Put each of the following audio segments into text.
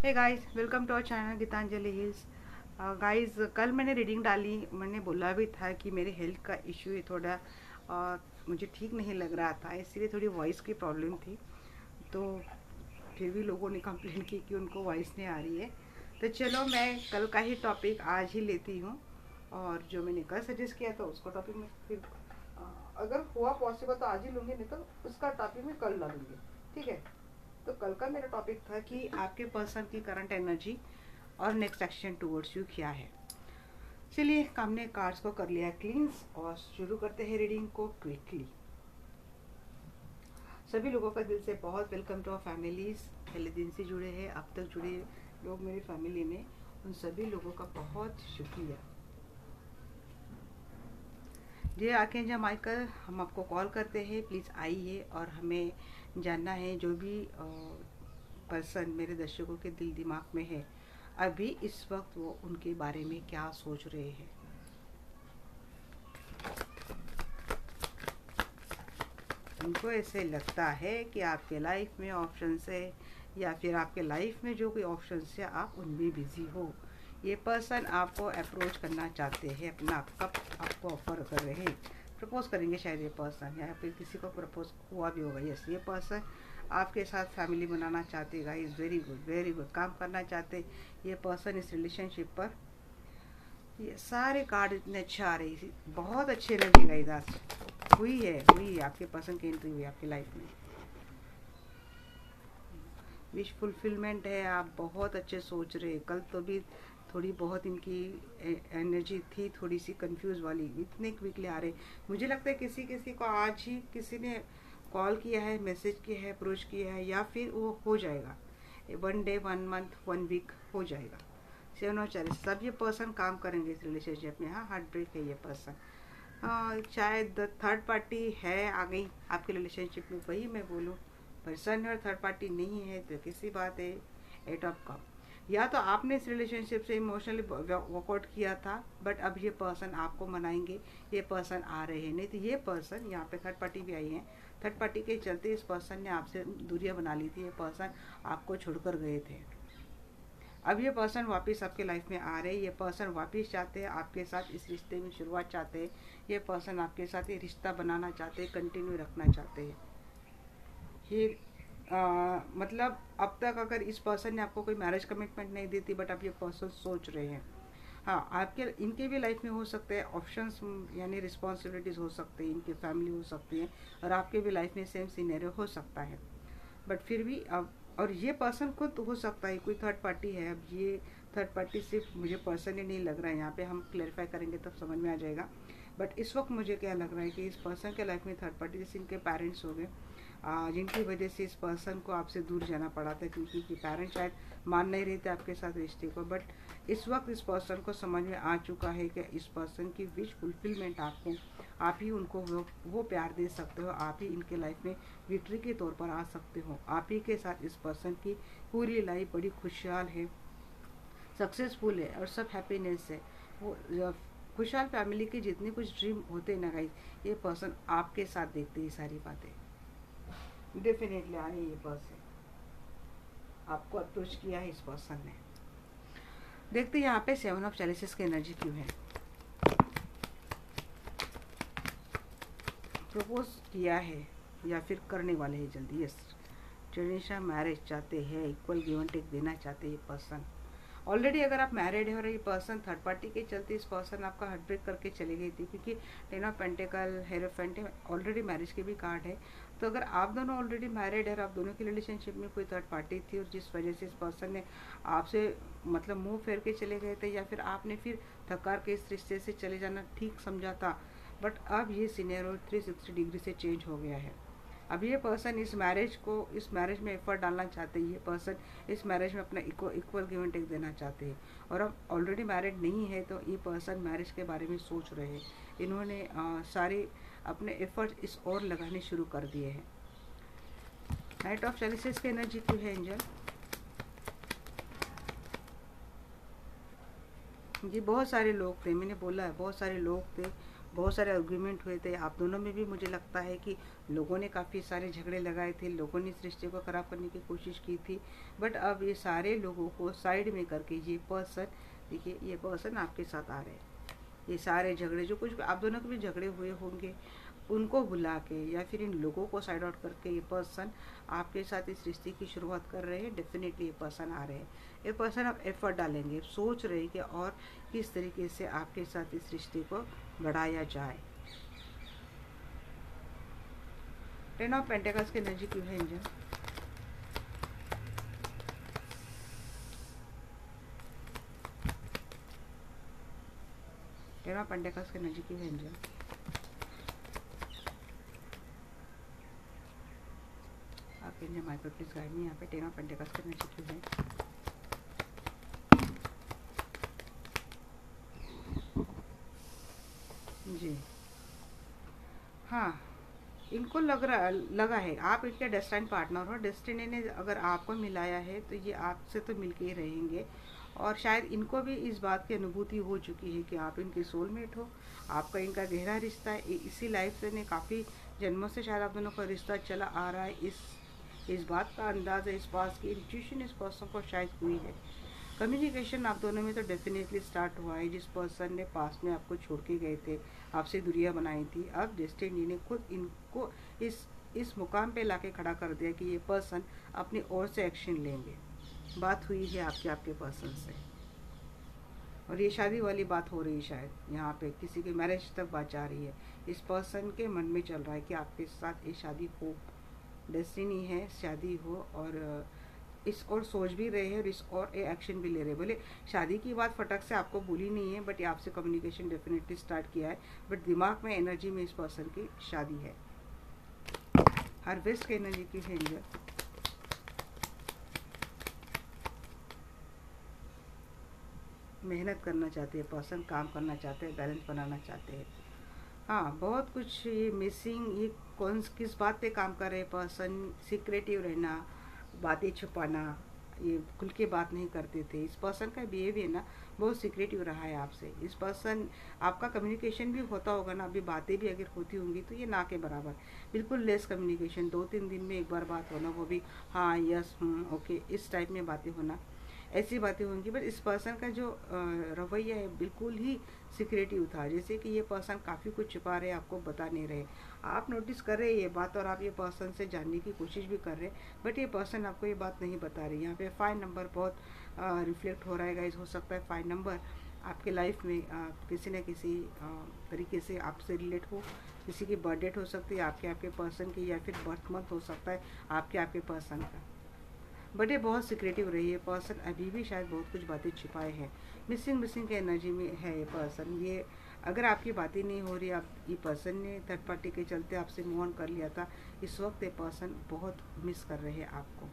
Hey guys, welcome to our channel Geetanjali hills. Guys, कल मैंने reading डाली। मैंने बोला भी था कि मेरे हेल्थ का इशू है थोड़ा, मुझे ठीक नहीं लग रहा था, इसलिए थोड़ी वॉइस की प्रॉब्लम थी। तो फिर भी लोगों ने कंप्लेन की कि उनको वॉइस नहीं आ रही है। तो चलो, मैं कल का ही टॉपिक आज ही लेती हूँ, और जो मैंने कल सजेस्ट किया था उसको टॉपिक में फिर अगर हुआ पॉसिबल तो आज ही लूँगी, नहीं तो उसका टॉपिक मैं कल ला लूँगी। ठीक है। तो कल का मेरा टॉपिक था कि आपके पर्सन की करंट एनर्जी और नेक्स्ट एक्शन टूवर्ड्स यू क्या है। चलिए, हमने कार्ड्स को कर लिया क्लींस और शुरू करते हैं रीडिंग को क्विकली। सभी लोगों का दिल से बहुत वेलकम टू आवर फैमिलीज। पहले दिन से जुड़े हैं, अब तक जुड़े लोग मेरी फैमिली में, उन सभी लोगों का बहुत शुक्रिया। जी आर्कएंजल माइकल, हम आपको कॉल करते हैं, प्लीज़ आइए और हमें जानना है जो भी पर्सन मेरे दर्शकों के दिल दिमाग में है अभी इस वक्त, वो उनके बारे में क्या सोच रहे हैं। उनको ऐसे लगता है कि आपके लाइफ में ऑप्शंस है, या फिर आपके लाइफ में जो कोई ऑप्शंस है आप उनमें बिजी हो। ये पर्सन आपको अप्रोच करना चाहते हैं, अपना कप आपको ऑफर कर रहे हैं, प्रपोज करेंगे शायद ये पर्सन, या फिर किसी को प्रपोज हुआ भी होगा। यस, ये पर्सन आपके साथ फैमिली बनाना चाहते हैं। Is very good, very good, काम करना चाहते ये पर्सन इस रिलेशनशिप पर। ये सारे कार्ड इतने अच्छे आ रहे हैं, बहुत अच्छे लगेगा। इधर हुई है आपके पर्सन की एंट्री हुई आपकी लाइफ में। विश फुलफिलमेंट है, आप बहुत अच्छे सोच रहे हैं। कल तो भी थोड़ी बहुत इनकी एनर्जी थी, थोड़ी सी कंफ्यूज वाली, इतने क्विकली आ रहे। मुझे लगता है किसी किसी को आज ही किसी ने कॉल किया है, मैसेज किया है, अप्रोच किया है, या फिर वो हो जाएगा। 1 डे, 1 मंथ, 1 वीक हो जाएगा। 7 और 4 सब ये पर्सन काम करेंगे इस रिलेशनशिप में। हाँ, हार्ट ब्रेक है ये पर्सन। शायद थर्ड पार्टी है आ गई आपके रिलेशनशिप में, वही मैं बोलूँ। पर्सन और थर्ड पार्टी नहीं है तो किसी बात है। 8 ऑफ कप, या तो आपने इस रिलेशनशिप से इमोशनली वर्कआउट किया था, बट अब ये पर्सन आपको मनाएंगे, ये पर्सन आ रहे हैं। नहीं तो ये पर्सन, यहाँ पे थर्ड पार्टी भी आई है, थर्ड पार्टी के चलते इस पर्सन ने आपसे दूरियां बना ली थी। ये पर्सन आपको छोड़कर गए थे, अब ये पर्सन वापस आपके लाइफ में आ रहे हैं। ये पर्सन वापस चाहते हैं आपके साथ इस रिश्ते में शुरुआत चाहते हैं। ये पर्सन आपके साथ ये रिश्ता बनाना चाहते हैं, कंटिन्यू रखना चाहते हैं। ये मतलब अब तक अगर इस पर्सन ने आपको कोई मैरिज कमिटमेंट नहीं दी थी, बट अब ये पर्सन सोच रहे हैं। हाँ, आपके इनके भी लाइफ में हो सकते हैं ऑप्शंस, यानी रिस्पॉन्सिबिलिटीज़ हो सकती है, इनकी फैमिली हो सकती है, और आपके भी लाइफ में सेम सीनेरियो हो सकता है। बट फिर भी अब, और ये पर्सन खुद हो सकता है कोई थर्ड पार्टी है। अब ये थर्ड पार्टी सिर्फ मुझे पर्सन ही नहीं लग रहा है, यहाँ पे हम क्लेरिफाई करेंगे तब समझ में आ जाएगा। बट इस वक्त मुझे क्या लग रहा है कि इस पर्सन के लाइफ में थर्ड पार्टी, जैसे इनके पेरेंट्स हो गए, जिनकी वजह से इस पर्सन को आपसे दूर जाना पड़ा था, क्योंकि पेरेंट्स शायद मान नहीं रहे थे आपके साथ रिश्ते को। बट इस वक्त इस पर्सन को समझ में आ चुका है कि इस पर्सन की विश फुलफिलमेंट आपको, आप ही उनको वो प्यार दे सकते हो, आप ही इनके लाइफ में विक्ट्री के तौर पर आ सकते हो। आप ही के साथ इस पर्सन की पूरी लाइफ बड़ी खुशहाल है, सक्सेसफुल है, और सब हैप्पीनेस है। वो खुशहाल फैमिली के जितने कुछ ड्रीम होते हैं ना गाइस, ये पर्सन आपके साथ देखते हैं। सारी बातें डेफिनेटली आ रही है। ये पर्सन आपको अप्रोच किया है इस पर्सन ने। देखते हैं यहाँ पे 7 ऑफ चैलेंजेस की एनर्जी क्यों है। प्रपोज किया है या फिर करने वाले हैं जल्दी। यस, ट्रेडिशनल मैरिज चाहते हैं, इक्वल गिव एंड टेक देना चाहते हैं ये पर्सन। ऑलरेडी अगर आप मैरिड है और ये पर्सन थर्ड पार्टी के चलते इस पर्सन आपका हार्ट ब्रेक करके चली गई थी, क्योंकि 10 of pentacle, hierophant, already marriage के भी कार्ड है। तो अगर आप दोनों ऑलरेडी मैरिड है और आप दोनों की रिलेशनशिप में कोई थर्ड पार्टी थी, और जिस वजह से इस पर्सन ने आपसे मतलब मुंह फेर के चले गए थे, या फिर आपने फिर थकार के इस रिश्ते से चले जाना ठीक समझा था, बट अब ये सिनेरियो 360 डिग्री से चेंज हो गया है। अब ये पर्सन इस मैरिज में एफर्ट डालना चाहते हैं। ये पर्सन इस मैरिज में अपना इक्वल गिव एंड टेक देना चाहते हैं, और अब ऑलरेडी मैरिड नहीं है तो ये पर्सन मैरिज के बारे में सोच रहे हैं। इन्होंने सारे अपने एफर्ट इस ओर लगाने शुरू कर दिए हैं। नाइट ऑफ चैलेंजेस की एनर्जी क्यों है एंजल? जी बहुत सारे लोग थे, मैंने बोला है बहुत सारे लोग थे, बहुत सारे आर्ग्यूमेंट हुए थे आप दोनों में भी। मुझे लगता है कि लोगों ने काफ़ी सारे झगड़े लगाए थे, लोगों ने इस रिश्ते को ख़राब करने की कोशिश की थी। बट अब ये सारे लोगों को साइड में करके ये पर्सन, देखिए ये पर्सन आपके साथ आ रहे हैं। ये सारे झगड़े जो कुछ आप दोनों के भी झगड़े हुए होंगे उनको भुला के या फिर इन लोगों को साइड आउट करके ये पर्सन आपके साथ इस रिश्ते की शुरुआत कर रहे हैं। डेफिनेटली ये पर्सन आ रहे हैं। ये पर्सन आप एफर्ट डालेंगे, सोच रहे हैं कि और किस तरीके से आपके साथ इस रिश्ते को बढ़ाया जाए। टेन ऑफ पेंटिकल्स की एनर्जी क्यों है एंजल? टेन ऑफ पेंटिकल्स की एनर्जी क्यों है एंजल? आपके angel micro please guide me. यहाँ पे टेन ऑफ पेंटिकल्स की एनर्जी क्यों है? जी हाँ, इनको लगा है आप इनके डेस्टिनी पार्टनर हो। डेस्टिनी ने अगर आपको मिलाया है तो ये आपसे तो मिलके ही रहेंगे। और शायद इनको भी इस बात की अनुभूति हो चुकी है कि आप इनके सोलमेट हो, आपका इनका गहरा रिश्ता है। इसी लाइफ से ने काफ़ी जन्मों से शायद आप दोनों का रिश्ता चला आ रहा है। इस बात का अंदाज़ा, इस बात की इंट्यूशन इस पर्सन को शायद हुई है। कम्युनिकेशन आप दोनों में तो डेफिनेटली स्टार्ट हुआ है। जिस पर्सन ने पास में आपको छोड़ के गए थे, आपसे दूरियां बनाई थी, अब डेस्टिनी ने खुद इनको इस मुकाम पे लाके खड़ा कर दिया कि ये पर्सन अपनी ओर से एक्शन लेंगे। बात हुई है आपके पर्सन से और ये शादी वाली बात हो रही है। शायद यहाँ पे किसी के मैरिज तक बात जा रही है। इस पर्सन के मन में चल रहा है कि आपके साथ ये शादी हो, डेस्टिनी है शादी हो। और इस और सोच भी रहे हैं और इस और एक्शन भी ले रहे हैं। बोले शादी की बात फटक से आपको बोली नहीं है, बट ये आपसे कम्युनिकेशन डेफिनेटली स्टार्ट किया है। बट दिमाग में एनर्जी में इस पर्सन की शादी है। हार्वेस्ट की एनर्जी की है एंजल। मेहनत करना चाहते हैं पर्सन, काम करना चाहते हैं, बैलेंस बनाना चाहते हैं। हाँ, बहुत कुछ ये मिसिंग, ये कौन किस बात पे काम कर रहे हैं पर्सन? सीक्रेटिव रहना, बातें छुपाना, ये खुल के बात नहीं करते थे। इस पर्सन का बिहेवियर ना बहुत सीक्रेटिव रहा है आपसे। इस पर्सन आपका कम्युनिकेशन भी होता होगा ना, अभी बातें भी अगर होती होंगी तो ये ना के बराबर, बिल्कुल लेस कम्युनिकेशन। 2-3 दिन में एक बार बात होना, वो भी हाँ यस ओके इस टाइप में बातें होना, ऐसी बातें होंगी। बट इस पर्सन का जो रवैया है बिल्कुल ही सिक्रेटिव था। जैसे कि ये पर्सन काफ़ी कुछ छुपा रहे, आपको बता नहीं रहे। आप नोटिस कर रहे हैं ये बात और आप ये पर्सन से जानने की कोशिश भी कर रहे हैं, बट ये पर्सन आपको ये बात नहीं बता रही। यहाँ पे 5 नंबर बहुत रिफ्लेक्ट हो रहा है गाइस। हो सकता है 5 नंबर आपके लाइफ में किसी न किसी तरीके से आपसे रिलेट हो। किसी की बर्थ डेट हो सकती है आपके पर्सन की, या फिर बर्थ मंथ हो सकता है आपके पर्सन का। बट ये बहुत सिक्रेटिव रही है पर्सन, अभी भी शायद बहुत कुछ बातें छिपाए हैं। मिसिंग के एनर्जी में है ये पर्सन। ये अगर आपकी बातें नहीं हो रही, आप ये पर्सन ने थर्ड पार्टी के चलते आपसे मूव ऑन कर लिया था, इस वक्त ये पर्सन बहुत मिस कर रहे हैं आपको।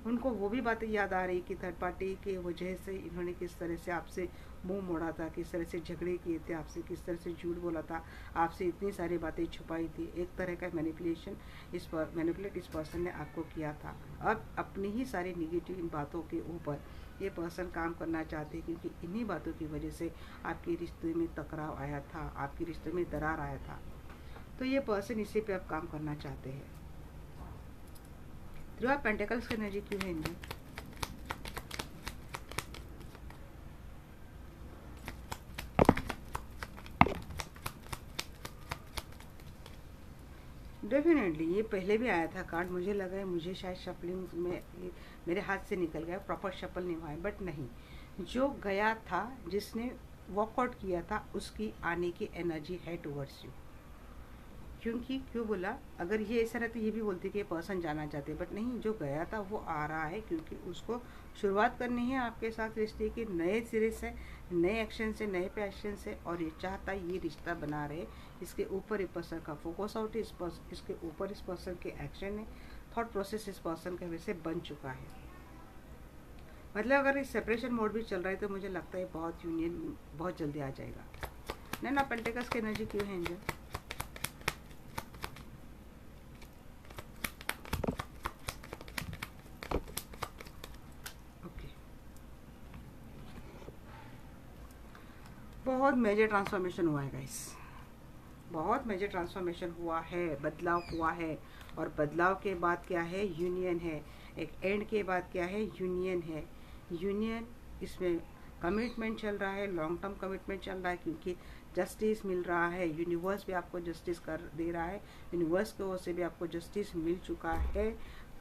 उनको वो भी बातें याद आ रही कि थर्ड पार्टी की वजह से इन्होंने किस तरह से आपसे मुंह मोड़ा था, किस तरह से झगड़े किए थे आपसे, किस तरह से झूठ बोला था आपसे, इतनी सारी बातें छुपाई थी। एक तरह का मैनिपुलेट इस पर्सन ने आपको किया था। अब अपनी ही सारी निगेटिव बातों के ऊपर ये पर्सन काम करना चाहते हैं, क्योंकि इन्हीं बातों की वजह से आपके रिश्ते में टकराव आया था, आपके रिश्ते में दरार आया था। तो ये पर्सन इसी पे अब काम करना चाहते हैं। थ्री ऑफ पेंटिकल्स की एनर्जी क्यों है इनमें? डेफिनेटली ये पहले भी आया था कार्ड। मुझे लगा है मुझे शायद शफलिंग में मेरे हाथ से निकल गया, प्रॉपर शफल नहीं हुआ है। बट नहीं, जो गया था, जिसने वॉकआउट किया था, उसकी आने की एनर्जी है टुवर्ड्स यू। क्योंकि क्यों बोला, अगर ये ऐसा रहता ये भी बोलती कि ये पर्सन जाना चाहते, बट नहीं, जो गया था वो आ रहा है, क्योंकि उसको शुरुआत करनी है आपके साथ रिश्ते की नए सिरे से, नए एक्शन से, नए पैशन से। और ये चाहता है ये रिश्ता बना रहे। इसके ऊपर इस पर्सन का फोकस आउट है, इसके ऊपर इस पर्सन के एक्शन है, थॉट प्रोसेस इस पर्सन का वैसे बन चुका है। मतलब अगर इस सेपरेशन मोड भी चल रहा है तो मुझे लगता है बहुत यूनियन बहुत जल्दी आ जाएगा। नहीं ना, पेंटिकल्स की एनर्जी क्यों है एंजल? बहुत मेजर ट्रांसफॉर्मेशन हुआ है गाइस। बहुत मेजर ट्रांसफॉर्मेशन हुआ है, बदलाव हुआ है। और बदलाव के बाद क्या है, यूनियन है। एक एंड के बाद क्या है, यूनियन है। यूनियन, इसमें कमिटमेंट चल रहा है, लॉन्ग टर्म कमिटमेंट चल रहा है, क्योंकि जस्टिस मिल रहा है। यूनिवर्स भी आपको जस्टिस कर दे रहा है, यूनिवर्स की ओर से भी आपको जस्टिस मिल चुका है।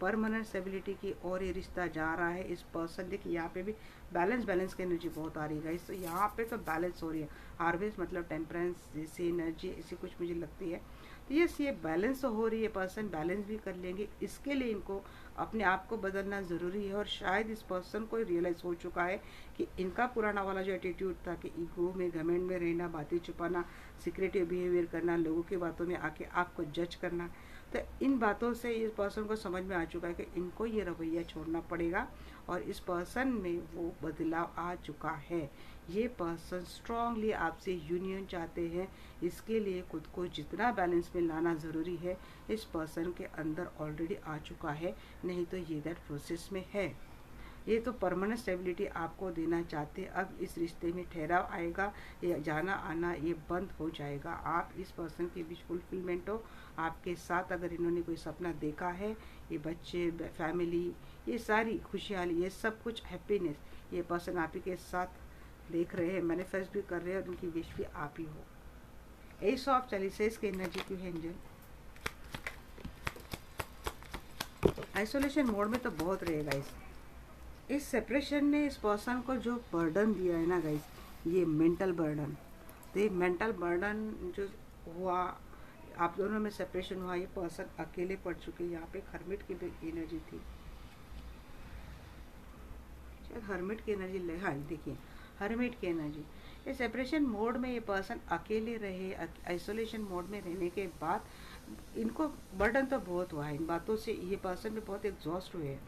परमानेंट स्टेबिलिटी की और ये रिश्ता जा रहा है। इस पर्सन, देखिए यहाँ पे भी बैलेंस की एनर्जी बहुत आ रही है। तो यहाँ पे तो बैलेंस हो रही है। हार्वेस्ट मतलब टेम्परेंस जैसी एनर्जी, ऐसी कुछ मुझे लगती है। तो ये बैलेंस तो हो रही है, पर्सन बैलेंस भी कर लेंगे। इसके लिए इनको अपने आप को बदलना ज़रूरी है। और शायद इस पर्सन को रियलाइज़ हो चुका है कि इनका पुराना वाला जो एटीट्यूड था कि ईगो में, घमंड में रहना, बातें छुपाना, सिक्रेटिव बिहेवियर करना, लोगों की बातों में आके आपको जज करना, तो इन बातों से इस पर्सन को समझ में आ चुका है कि इनको ये रवैया छोड़ना पड़ेगा। और इस पर्सन में वो बदलाव आ चुका है। ये पर्सन स्ट्रांगली आपसे यूनियन चाहते हैं। इसके लिए खुद को जितना बैलेंस में लाना ज़रूरी है, इस पर्सन के अंदर ऑलरेडी आ चुका है। नहीं तो ये दैट प्रोसेस में है। ये तो परमानेंट स्टेबिलिटी आपको देना चाहते हैं। अब इस रिश्ते में ठहराव आएगा, ये जाना आना ये बंद हो जाएगा। आप इस पर्सन की विश फुलफिलमेंट हो आपके साथ। अगर इन्होंने कोई सपना देखा है, ये बच्चे, फैमिली, ये सारी खुशहाली, ये सब कुछ हैप्पीनेस, ये पर्सन आप ही के साथ देख रहे हैं, मैनिफेस्ट भी कर रहे हैं, और उनकी विश भी आप ही हो। एस ऑफ चैलिसेस की एनर्जी क्यों है एंजल? आइसोलेशन मोड में तो बहुत रहेगा। इस सेपरेशन ने इस पर्सन को जो बर्डन दिया है ना गाइस, ये मेंटल बर्डन, तो ये मेंटल बर्डन जो हुआ, आप दोनों में सेपरेशन हुआ, ये पर्सन अकेले पड़ चुके। यहाँ पे हर्मिट की भी एनर्जी थी, शायद हर्मिट की एनर्जी ले, हाँ देखिए हर्मिट की एनर्जी। ये सेपरेशन मोड में ये पर्सन अकेले रहे, आइसोलेशन मोड में रहने के बाद इनको बर्डन तो बहुत हुआ है। इन बातों से ये पर्सन भी बहुत एग्जॉस्ट हुए हैं,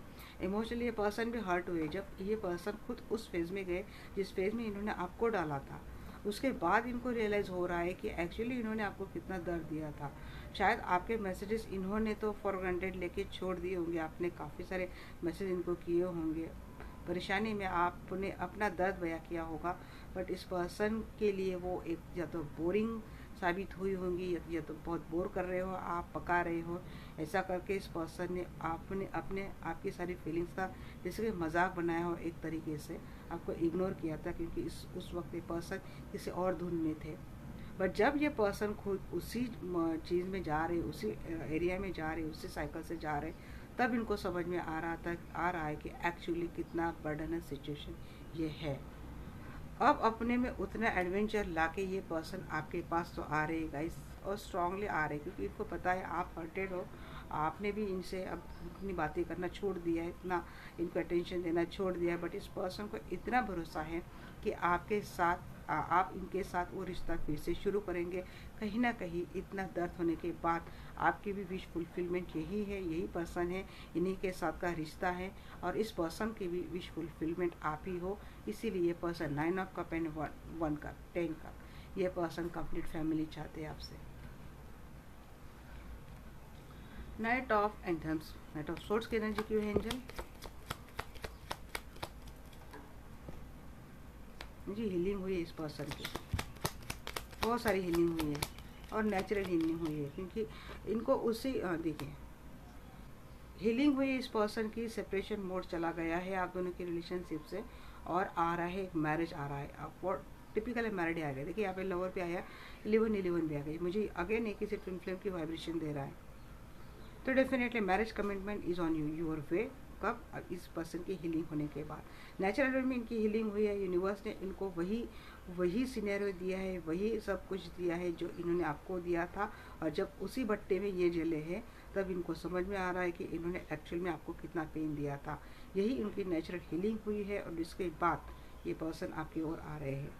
इमोशनली ये पर्सन भी हर्ट हुए। जब ये पर्सन खुद उस फेज़ में गए जिस फेज़ में इन्होंने आपको डाला था, उसके बाद इनको रियलाइज़ हो रहा है कि एक्चुअली इन्होंने आपको कितना दर्द दिया था। शायद आपके मैसेजेस इन्होंने तो फॉर ग्रांटेड लेके छोड़ दिए होंगे, आपने काफ़ी सारे मैसेज इनको किए होंगे, परेशानी में आपने अपना दर्द बयां किया होगा। बट इस पर्सन के लिए वो एक या तो बोरिंग साबित हुई होंगी, या तो बहुत बोर कर रहे हो, आप पका रहे हो। ऐसा करके इस पर्सन ने अपने आपकी सारी फीलिंग्स का जैसे कि मजाक बनाया हो, एक तरीके से आपको इग्नोर किया था, क्योंकि उस वक्त ये पर्सन किसी और धुन में थे। बट जब ये पर्सन खुद उसी चीज़ में जा रहे, उसी एरिया में जा रहे, उसी साइकिल से जा रहे, तब इनको समझ में आ रहा है कि एक्चुअली कितना बर्डनस सिचुएशन ये है। अब अपने में उतना एडवेंचर लाके ये पर्सन आपके पास तो आ रहे गाइस, और स्ट्रांगली आ रहे, क्योंकि इनको पता है आप हर्टेड हो। आपने भी इनसे अब इतनी बातें करना छोड़ दिया है, इतना इनको अटेंशन देना छोड़ दिया है। बट इस पर्सन को इतना भरोसा है कि आपके साथ आप इनके साथ वो रिश्ता फिर से शुरू करेंगे। कहीं ना कहीं इतना दर्द होने के बाद आपकी भी विश फुलफिलमेंट यही है, यही पर्सन है, इन्हीं के साथ का रिश्ता है। और इस पर्सन की भी विश फुलफिलमेंट आप ही हो। इसीलिए ये person 9 of cup and 1 cup 10 cup, ये पर्सन कंप्लीट फैमिली चाहते हैं आपसे। Night of anthems, night of sorts की एनर्जी क्यों है एंजल? जी हीलिंग हुई है इस पर्सन की, बहुत सारी हीलिंग हुई है, और नेचुरल हीलिंग हुई है, क्योंकि इनको उसी देखिए हीलिंग हुई इस पर्सन की। सेपरेशन मोड चला गया है आप दोनों की रिलेशनशिप से, और आ रहा है एक मैरिज आ रहा है। आपको टिपिकल है मैरिड आ गया। देखिए यहाँ पे लवर पे आया, 11 भी आ गई। मुझे अगेन एक ही ट्विन फ्लेम की वाइब्रेशन दे रहा है। तो definitely marriage commitment is on your way. कब? इस पर्सन की हीलिंग होने के बाद। नेचुरल वे में इनकी हीलिंग हुई है, यूनिवर्स ने इनको वही सिनेरियो दिया है, वही सब कुछ दिया है जो इन्होंने आपको दिया था। और जब उसी भट्टे में ये जले हैं, तब इनको समझ में आ रहा है कि इन्होंने एक्चुअल में आपको कितना पेन दिया था। यही उनकी नेचुरल हीलिंग हुई है, और इसके बाद ये पर्सन आपकी ओर आ रहे हैं।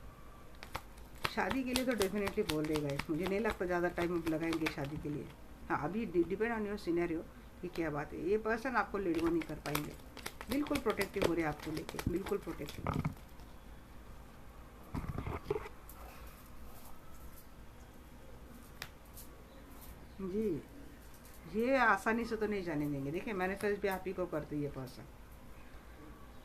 शादी के लिए तो डेफिनेटली बोल रहे गाइस, मुझे नहीं लगता ज़्यादा टाइम अब लगाएंगे शादी के लिए। हाँ, अभी डिपेंड ऑन योर सिनेरियो कि क्या बात है। ये पर्सन आपको लेट गो नहीं कर पाएंगे, बिल्कुल प्रोटेक्टिव हो रहे हैं आपको लेके, बिल्कुल प्रोटेक्टिव। जी, ये आसानी से तो नहीं जाने देंगे। देखिए मैनिफेस्ट भी आप ही को करते ये पर्सन,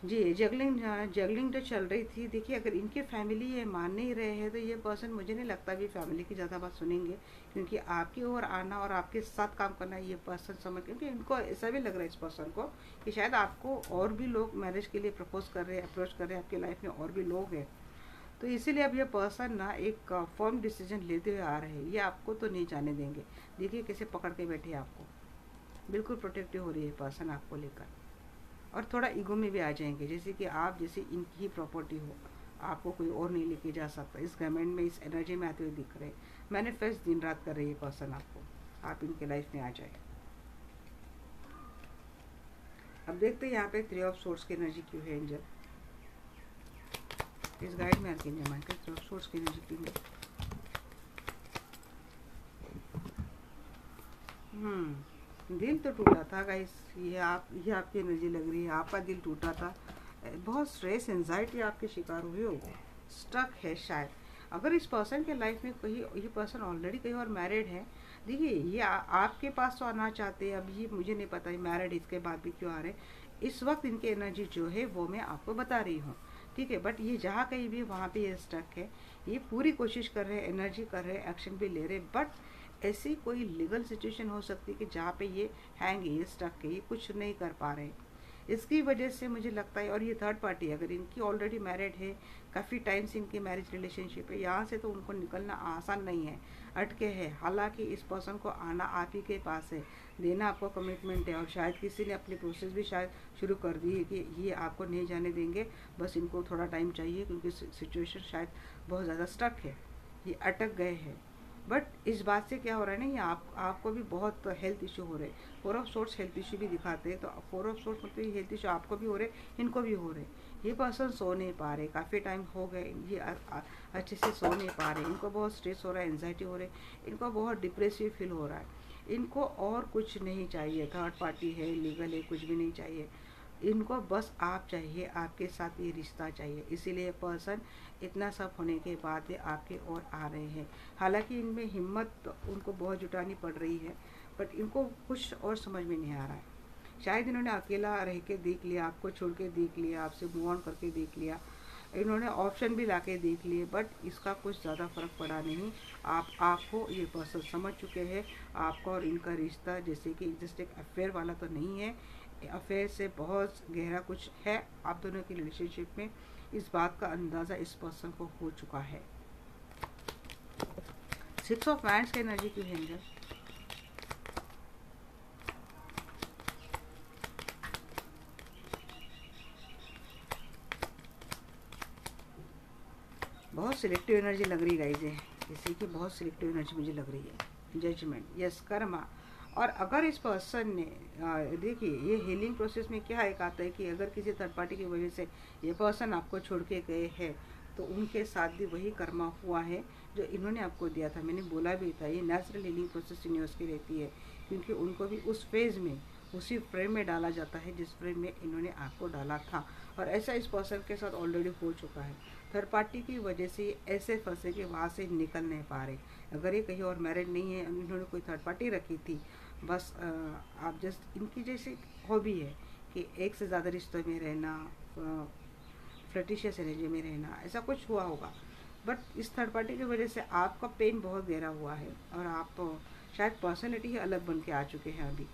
जी, जगलिंग जगलिंग जो चल रही थी, देखिए अगर इनकी फैमिली ये मान नहीं रहे हैं तो ये पर्सन मुझे नहीं लगता भी फैमिली की ज़्यादा बात सुनेंगे, क्योंकि आपकी ओर आना और आपके साथ काम करना ये पर्सन समझ, क्योंकि इनको ऐसा भी लग रहा है इस पर्सन को कि शायद आपको और भी लोग मैरिज के लिए प्रपोज कर रहे हैं, अप्रोच कर रहे हैं, आपकी लाइफ में और भी लोग हैं। तो इसीलिए अब ये पर्सन ना एक फर्म डिसीजन लेते हुए आ रहे हैं, ये आपको तो नहीं जाने देंगे। देखिए कैसे पकड़ के बैठे हैं आपको, बिल्कुल प्रोटेक्टिव हो रही है पर्सन आपको लेकर, और थोड़ा ईगो में भी आ जाएंगे, जैसे कि आप जैसे इनकी ही प्रॉपर्टी हो, आपको कोई और नहीं लेके जा सकता। इस घमंड में, इस एनर्जी में आते हुए दिख रहे, मैनिफेस्ट दिन रात कर रही है पर्सन आपको, आप इनके लाइफ में आ जाए। अब देखते हैं यहाँ पे 3 ऑफ सोर्स की एनर्जी क्यों है एंजल, इस गाइड में आके जमा के 3 ऑफ सोर्स की एनर्जी क्यों है। दिल तो टूटा था गाइस, ये आपकी एनर्जी लग रही है, आपका दिल टूटा था, बहुत स्ट्रेस एंजाइटी आपके शिकार हुए हो, स्टक है शायद। अगर इस पर्सन के लाइफ में कोई, ये पर्सन ऑलरेडी कहीं और मैरिड है, देखिए ये आपके पास तो आना चाहते हैं, अब ये मुझे नहीं पता मैरिड इसके बाद भी क्यों आ रहे हैं। इस वक्त इनकी एनर्जी जो है वो मैं आपको बता रही हूँ, ठीक है। बट ये जहाँ कहीं भी वहाँ पे ये स्टक है, ये पूरी कोशिश कर रहे हैं, एनर्जी कर रहे हैं, एक्शन भी ले रहे हैं, बट ऐसी कोई लीगल सिचुएशन हो सकती है कि जहाँ पे ये हैंग है, ये स्टक है, ये कुछ नहीं कर पा रहे हैं। इसकी वजह से मुझे लगता है, और ये थर्ड पार्टी अगर इनकी ऑलरेडी मैरिड है, काफ़ी टाइम से इनकी मैरिज रिलेशनशिप है, यहाँ से तो उनको निकलना आसान नहीं है, अटके हैं। हालांकि इस पर्सन को आना आप ही के पास है, देना आपको कमिटमेंट है, और शायद किसी ने अपनी प्रोसेस भी शायद शुरू कर दी है कि ये आपको नहीं जाने देंगे, बस इनको थोड़ा टाइम चाहिए, क्योंकि सिचुएशन शायद बहुत ज़्यादा स्टक है, ये अटक गए हैं। बट इस बात से क्या हो रहा है ना, ये आपको भी बहुत हेल्थ इशू हो रहे हैं। 4 ऑफ सोर्स हेल्थ इशू भी दिखाते हैं, तो 4 ऑफ सोर्स मतलब हेल्थ इशू आपको भी हो रहे, इनको भी हो रहे। ये पर्सन सो नहीं पा रहे, काफ़ी टाइम हो गए, ये अच्छे से सो नहीं पा रहे, इनको बहुत स्ट्रेस हो रहा है, एंजाइटी हो रही है, इनको बहुत डिप्रेसिव फील हो रहा है। इनको और कुछ नहीं चाहिए, थर्ड पार्टी है, लीगल है, कुछ भी नहीं चाहिए इनको, बस आप चाहिए, आपके साथ ये रिश्ता चाहिए। इसीलिए पर्सन इतना सब होने के बाद ये आपके ओर आ रहे हैं। हालांकि इनमें हिम्मत उनको बहुत जुटानी पड़ रही है, बट इनको कुछ और समझ में नहीं आ रहा है। शायद इन्होंने अकेला रह के देख लिया, आपको छोड़ के देख लिया, आपसे मूव ऑन करके देख लिया, इन्होंने ऑप्शन भी ला के देख लिए, बट इसका कुछ ज़्यादा फर्क पड़ा नहीं। आपको ये पर्सन समझ चुके हैं, आपका और इनका रिश्ता जैसे कि जस्ट एक अफेयर वाला तो नहीं है, अफेयर से बहुत गहरा कुछ है आप दोनों की रिलेशनशिप में। इस बात का अंदाज़ा इस पर्सन को हो चुका है। 6 ऑफ वांड्स की एनर्जी क्यों है एंजल, बहुत सिलेक्टिव एनर्जी लग रही है गाइस, है जैसे कि बहुत सिलेक्टिव एनर्जी मुझे लग रही है। Judgment, yes, karma. और अगर इस पर्सन ने देखिए, ये हीलिंग प्रोसेस में क्या एक आता है कि अगर किसी थर्ड पार्टी की वजह से ये पर्सन आपको छोड़ के गए हैं, तो उनके साथ भी वही कर्मा हुआ है जो इन्होंने आपको दिया था। मैंने बोला भी था, ये नेचुरल हीलिंग प्रोसेस यूनिवर्स की रहती है, क्योंकि उनको भी उस फेज में, उसी फ्रेम में डाला जाता है जिस फ्रेम में इन्होंने आपको डाला था। और ऐसा इस पर्सन के साथ ऑलरेडी हो चुका है। थर्ड पार्टी की वजह से ऐसे फंसे कि वहाँ से निकल नहीं पा रहे। अगर ये कहीं और मैरिड नहीं है, इन्होंने कोई थर्ड पार्टी रखी थी, बस आप जस्ट इनकी जैसे हॉबी है कि एक से ज़्यादा रिश्तों में रहना, फ्लर्टिशियस एनर्जी में रहना, ऐसा कुछ हुआ होगा। बट इस थर्ड पार्टी की वजह से आपका पेन बहुत गहरा हुआ है, और आप शायद पर्सनैलिटी ही अलग बन के आ चुके हैं अभी।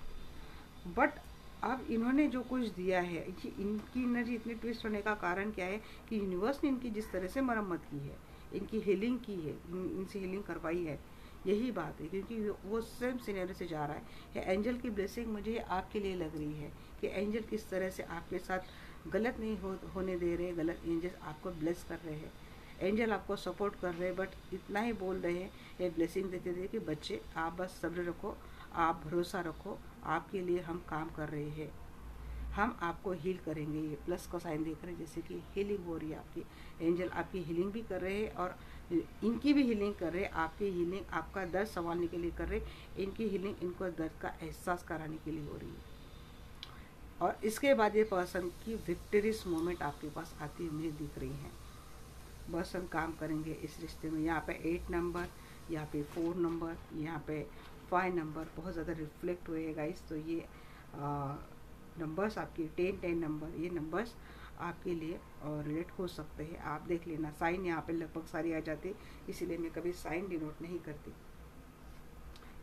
बट अब इन्होंने जो कुछ दिया है, ये इनकी एनर्जी इतनी ट्विस्ट होने का कारण क्या है कि यूनिवर्स ने इनकी जिस तरह से मरम्मत की है, इनकी हीलिंग की है, इनसे हीलिंग करवाई है, यही बात है। क्योंकि वो सेम सिनेरियो से जा रहा है। ये एंजल की ब्लेसिंग मुझे आपके लिए लग रही है कि एंजल किस तरह से आपके साथ गलत नहीं होने दे रहे, गलत एंजल आपको ब्लेस कर रहे हैं, एंजल आपको सपोर्ट कर रहे हैं। बट इतना ही बोल रहे हैं, ये ब्लेसिंग देते थे कि बच्चे आप बस सब्र रखो, आप भरोसा रखो, आपके लिए हम काम कर रहे हैं, हम आपको हील करेंगे। ये प्लस का साइन देख रहे हैं, जैसे कि हीलिंग हो रही है आपकी, एंजल आपकी हीलिंग भी कर रहे हैं और इनकी भी हीलिंग कर रहे हैं। आपकी हीलिंग आपका दर्द संभालने के लिए कर रहे, इनकी हीलिंग इनको दर्द का एहसास कराने के लिए हो रही है। और इसके बाद ये पर्सन की विक्टरीज मोमेंट आपके पास आती हुई मुझे दिख रही हैं। बस हम काम करेंगे इस रिश्ते में। यहाँ पे 8 नंबर, यहाँ पे 4 नंबर, यहाँ पे 5 नंबर बहुत ज़्यादा रिफ्लेक्ट हुए हैं गाइस। तो ये नंबर्स आपकी 10 नंबर, ये नंबर्स आपके लिए और रिलेट हो सकते हैं। आप देख लेना, साइन यहाँ पे लगभग सारी आ जाती, इसीलिए मैं कभी साइन डिनोट नहीं करती।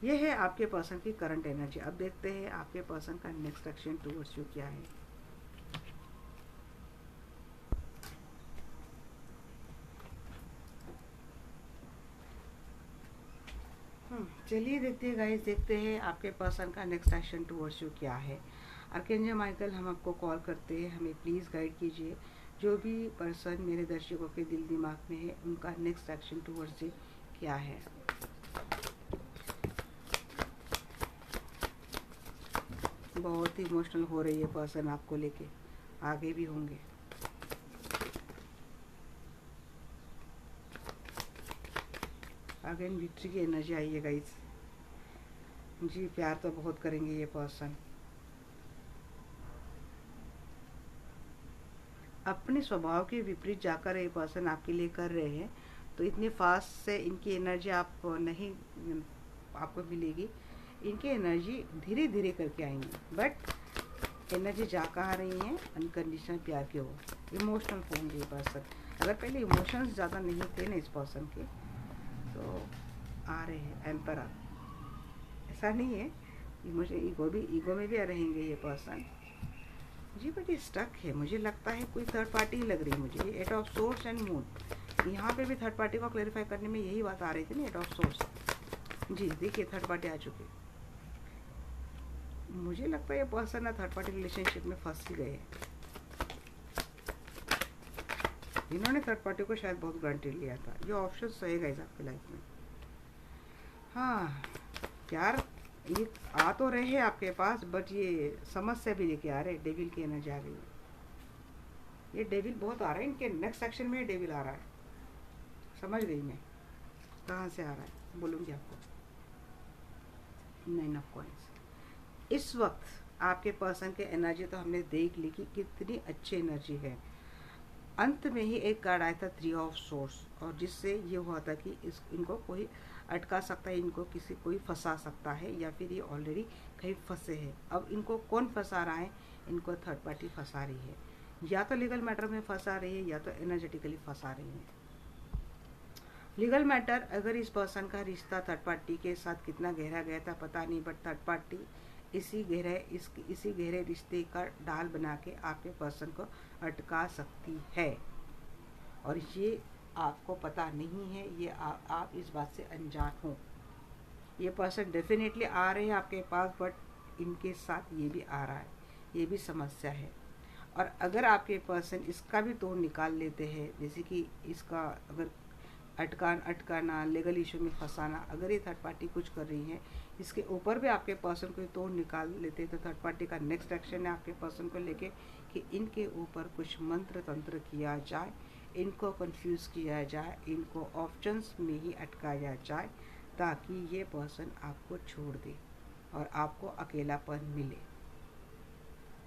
ये है आपके पर्सन की करंट एनर्जी। अब देखते हैं आपके पर्सन का नेक्स्ट एक्शन टुवर्ड्स यू क्या है। चलिए देखते हैं गाइस, देखते हैं आपके पर्सन का नेक्स्ट एक्शन टुवर्ड्स यू क्या है। आर्कएंजल माइकल, हम आपको कॉल करते हैं, हमें प्लीज़ गाइड कीजिए। जो भी पर्सन मेरे दर्शकों के दिल दिमाग में है, उनका नेक्स्ट एक्शन टुवर्ड्स यू क्या है। बहुत ही इमोशनल हो रही है पर्सन आपको लेके, आगे भी होंगे। अगेन विक्ट्री की एनर्जी आई है गाइस। जी प्यार तो बहुत करेंगे ये पर्सन, अपने स्वभाव के विपरीत जाकर ये पर्सन आपके लिए कर रहे हैं, तो इतने फास्ट से इनकी एनर्जी आप नहीं आपको मिलेगी। इनकी एनर्जी धीरे धीरे करके आएंगी, बट एनर्जी जा कहाँ रही है, अनकंडीशनल प्यार की ओर, इमोशनल होंगे ये पर्सन। अगर पहले इमोशंस ज़्यादा नहीं थे ना इस पर्सन के, तो आ रहे हैं एम्परर। ऐसा नहीं है, मुझे ईगो में भी रहेंगे ये पर्सन जी, बट ये स्टक है। मुझे लगता है कोई थर्ड पार्टी ही लग रही है मुझे। At of source and moon, यहाँ पे भी थर्ड पार्टी को क्लैरिफाई करने में यही बात आ रही थी ना, एट ऑफ सोर्स। जी देखिए थर्ड पार्टी आ चुकी। मुझे लगता है ये पर्सन ना थर्ड पार्टी रिलेशनशिप में फंस ही गए। इन्होंने थर्ड पार्टी को शायद बहुत ग्रांटेड लिया था। ये ऑप्शन सही गए आपकी लाइफ में। हाँ यार, ये आ तो रहे हैं आपके पास, बट ये समस्या भी लेके आ रहे हैं। डेविल की एनर्जी आ रही है, ये डेविल बहुत आ रहा है इनके नेक्स्ट सेक्शन में। डेविल आ रहा है, समझ गई मैं कहाँ से आ रहा है, बोलूँगी आपको। 9 ऑफ कॉइंस। इस वक्त आपके पर्सन के एनर्जी तो हमने देख ली कि कितनी अच्छी एनर्जी है। अंत में ही एक कार्ड आया था 3 ऑफ सोर्स, और जिससे ये हुआ था कि इनको कोई अटका सकता है, इनको किसी कोई फंसा सकता है, या फिर ये ऑलरेडी कहीं फंसे हैं। अब इनको कौन फंसा रहा है, इनको थर्ड पार्टी फंसा रही है, या तो लीगल मैटर में फंसा रही है, या तो एनर्जेटिकली फंसा रही है। लीगल मैटर, अगर इस पर्सन का रिश्ता थर्ड पार्टी के साथ कितना गहरा गया था पता नहीं, बट थर्ड पार्टी इसी गहरे रिश्ते का डाल बना के आपके पर्सन को अटका सकती है, और ये आपको पता नहीं है। ये आप इस बात से अनजान हो। ये पर्सन डेफिनेटली आ रहे हैं आपके पास, बट इनके साथ ये भी आ रहा है, ये भी समस्या है। और अगर आपके पर्सन इसका भी तोड़ निकाल लेते हैं, जैसे कि इसका अगर अटकाना, लीगल इशू में फंसाना, अगर ये थर्ड पार्टी कुछ कर रही है, इसके ऊपर भी आपके पर्सन को तोड़ निकाल लेते हैं, तो थर्ड पार्टी का नेक्स्ट एक्शन है आपके पर्सन को लेके कि इनके ऊपर कुछ मंत्र तंत्र किया जाए, इनको कंफ्यूज किया जाए, इनको ऑप्शंस में ही अटकाया जाए, ताकि ये पर्सन आपको छोड़ दे और आपको अकेलापन मिले,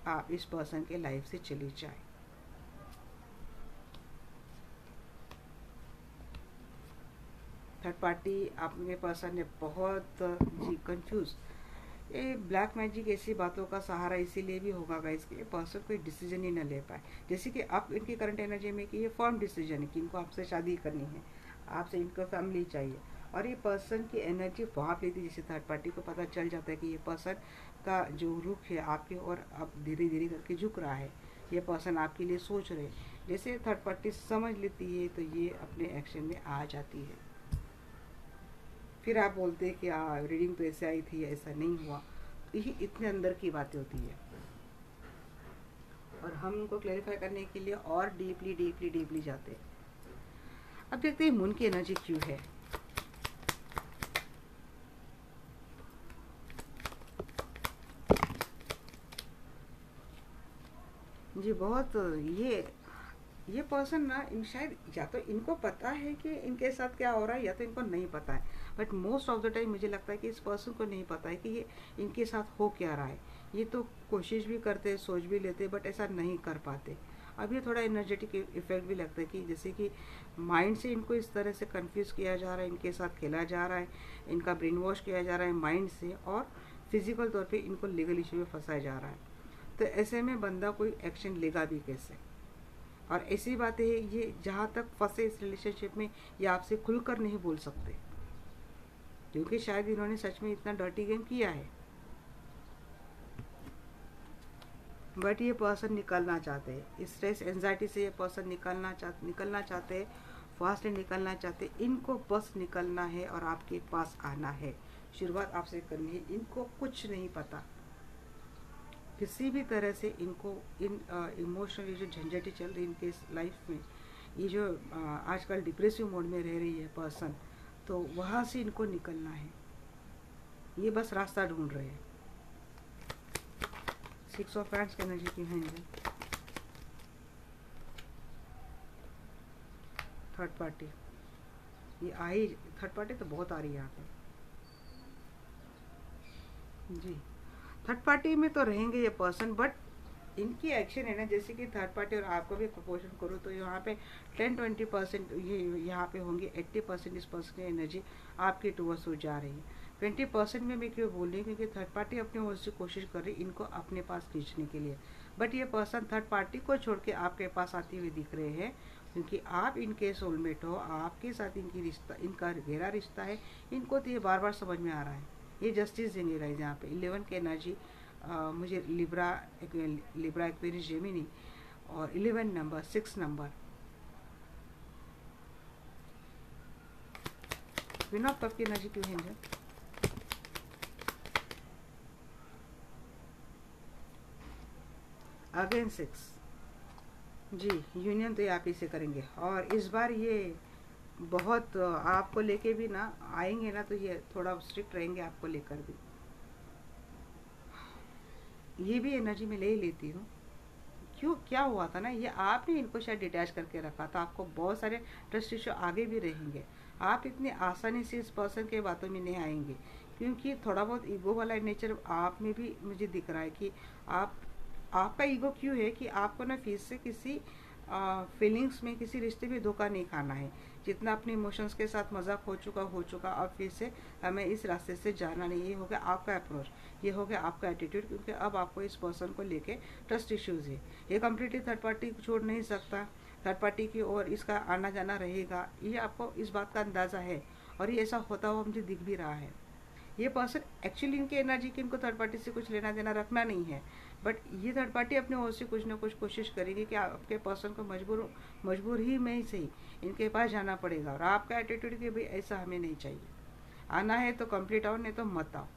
आप इस पर्सन के लाइफ से चले जाए। थर्ड पार्टी आपके पर्सन ने बहुत जी कंफ्यूज। ये ब्लैक मैजिक ऐसी बातों का सहारा इसीलिए भी होगा गाइस कि ये पर्सन कोई डिसीजन ही ना ले पाए। जैसे कि आप इनकी करंट एनर्जी में कि ये फर्म डिसीजन है कि इनको आपसे शादी करनी है, आपसे इनको फैमिली चाहिए, और ये पर्सन की एनर्जी वहाँ पे थी। जैसे थर्ड पार्टी को पता चल जाता है कि ये पर्सन का जो रुख है आपके और अब धीरे धीरे करके झुक रहा है, ये पर्सन आपके लिए सोच रहे। जैसे थर्ड पार्टी समझ लेती है तो ये अपने एक्शन में आ जाती है। फिर आप बोलते हैं कि रीडिंग तो ऐसे आई थी, ऐसा नहीं हुआ। तो ये इतने अंदर की बातें होती है, और हम उनको क्लैरिफाई करने के लिए और डीपली जाते हैं। अब देखते हैं मून की एनर्जी क्यों है। जी बहुत ये पर्सन ना, इन शायद या तो इनको पता है कि इनके साथ क्या हो रहा है, या तो इनको नहीं पता है। But most of the time मुझे लगता है कि इस पर्सन को नहीं पता है कि ये इनके साथ हो क्या रहा है। ये तो कोशिश भी करते, सोच भी लेते, बट ऐसा नहीं कर पाते। अब ये थोड़ा एनर्जेटिक इफेक्ट भी लगता है कि जैसे कि माइंड से इनको इस तरह से कंफ्यूज किया जा रहा है, इनके साथ खेला जा रहा है, इनका ब्रेन वॉश किया जा रहा है माइंड से, और फिजिकल तौर पे इनको लीगल इशू में फंसाया जा रहा है। तो ऐसे में बंदा कोई एक्शन लेगा भी कैसे। और ऐसी बातें हैं, ये जहाँ तक फंसे इस रिलेशनशिप में, ये आपसे खुलकर नहीं बोल सकते, क्योंकि शायद इन्होंने सच में इतना डर्टी गेम किया है। बट ये पर्सन निकलना चाहते हैं, स्ट्रेस एंजाइटी से ये पर्सन निकलना चाहते हैं, फास्टली निकलना चाहते हैं। इनको बस निकलना है और आपके पास आना है, शुरुआत आपसे करनी है। इनको कुछ नहीं पता, किसी भी तरह से इनको इन इमोशनली जो झंझटें चल रही इनके लाइफ में, ये जो आजकल डिप्रेसिव मोड में रह रही है पर्सन, तो वहाँ से इनको निकलना है, ये बस रास्ता ढूंढ रहे हैं। 6 ऑफ हैंड्स की एनर्जी की है। थर्ड पार्टी, ये आई थर्ड पार्टी तो बहुत आ रही है यहाँ पे जी। थर्ड पार्टी में तो रहेंगे ये पर्सन, बट इनकी एक्शन है ना, जैसे कि थर्ड पार्टी और आपको भी प्रपोर्शन करो तो यहाँ पे 10-20% ये यहाँ पे होंगे। 80% इस पर्सन की एनर्जी आपके टूवर्ड्स हो जा रही है। 20% में मैं क्यों बोल रही हूँ, क्योंकि थर्ड पार्टी अपनी ओर से कोशिश कर रही है इनको अपने पास खींचने के लिए, बट ये पर्सन थर्ड पार्टी को छोड़ के आपके पास आते हुए दिख रहे हैं, क्योंकि आप इनके सोलमेट हो, आपके साथ इनका गहरा रिश्ता है। इनको तो ये बार बार समझ में आ रहा है, ये जस्टिस देंगे गाइस। यहाँ पे 11 की एनर्जी मुझे लिब्रा एक्वेरियस जेमिनी और 11 number 6 number queen of cup की एनर्जी क्यों है? अगेन 6 जी। यूनियन तो आप ही से करेंगे, और इस बार ये बहुत आपको लेके भी ना आएंगे ना, तो ये थोड़ा स्ट्रिक्ट रहेंगे आपको लेकर भी। ये भी एनर्जी में ले ही लेती हूँ। क्यों, क्या हुआ था ना, ये आपने इनको शायद डिटैच करके रखा था। आपको बहुत सारे ट्रस्ट इश्यू आगे भी रहेंगे, आप इतनी आसानी से इस पर्सन के बातों में नहीं आएंगे, क्योंकि थोड़ा बहुत ईगो वाला नेचर आप में भी मुझे दिख रहा है कि आपका ईगो क्यों है कि आपको ना फिर से किसी फीलिंग्स में, किसी रिश्ते में धोखा नहीं खाना है। जितना अपने इमोशंस के साथ मजाक हो चुका, अब फिर से हमें इस रास्ते से जाना नहीं। ये हो गया आपका अप्रोच, ये हो गया आपका एटीट्यूड, क्योंकि अब आपको इस पर्सन को लेके ट्रस्ट इश्यूज है। ये कम्प्लीटली थर्ड पार्टी को छोड़ नहीं सकता, थर्ड पार्टी की ओर इसका आना जाना रहेगा, ये आपको इस बात का अंदाज़ा है, और ये ऐसा होता हुआ मुझे दिख भी रहा है। ये पर्सन एक्चुअली इनकी एनर्जी की इनको थर्ड पार्टी से कुछ लेना देना रखना नहीं है, बट ये थर्ड पार्टी अपने ओर से कुछ ना कुछ कोशिश करेगी कि आपके पर्सन को मजबूर ही में ही सही इनके पास जाना पड़ेगा। और आपका एटीट्यूड कि भाई ऐसा हमें नहीं चाहिए, आना है तो कंप्लीट आओ, नहीं तो मत आओ।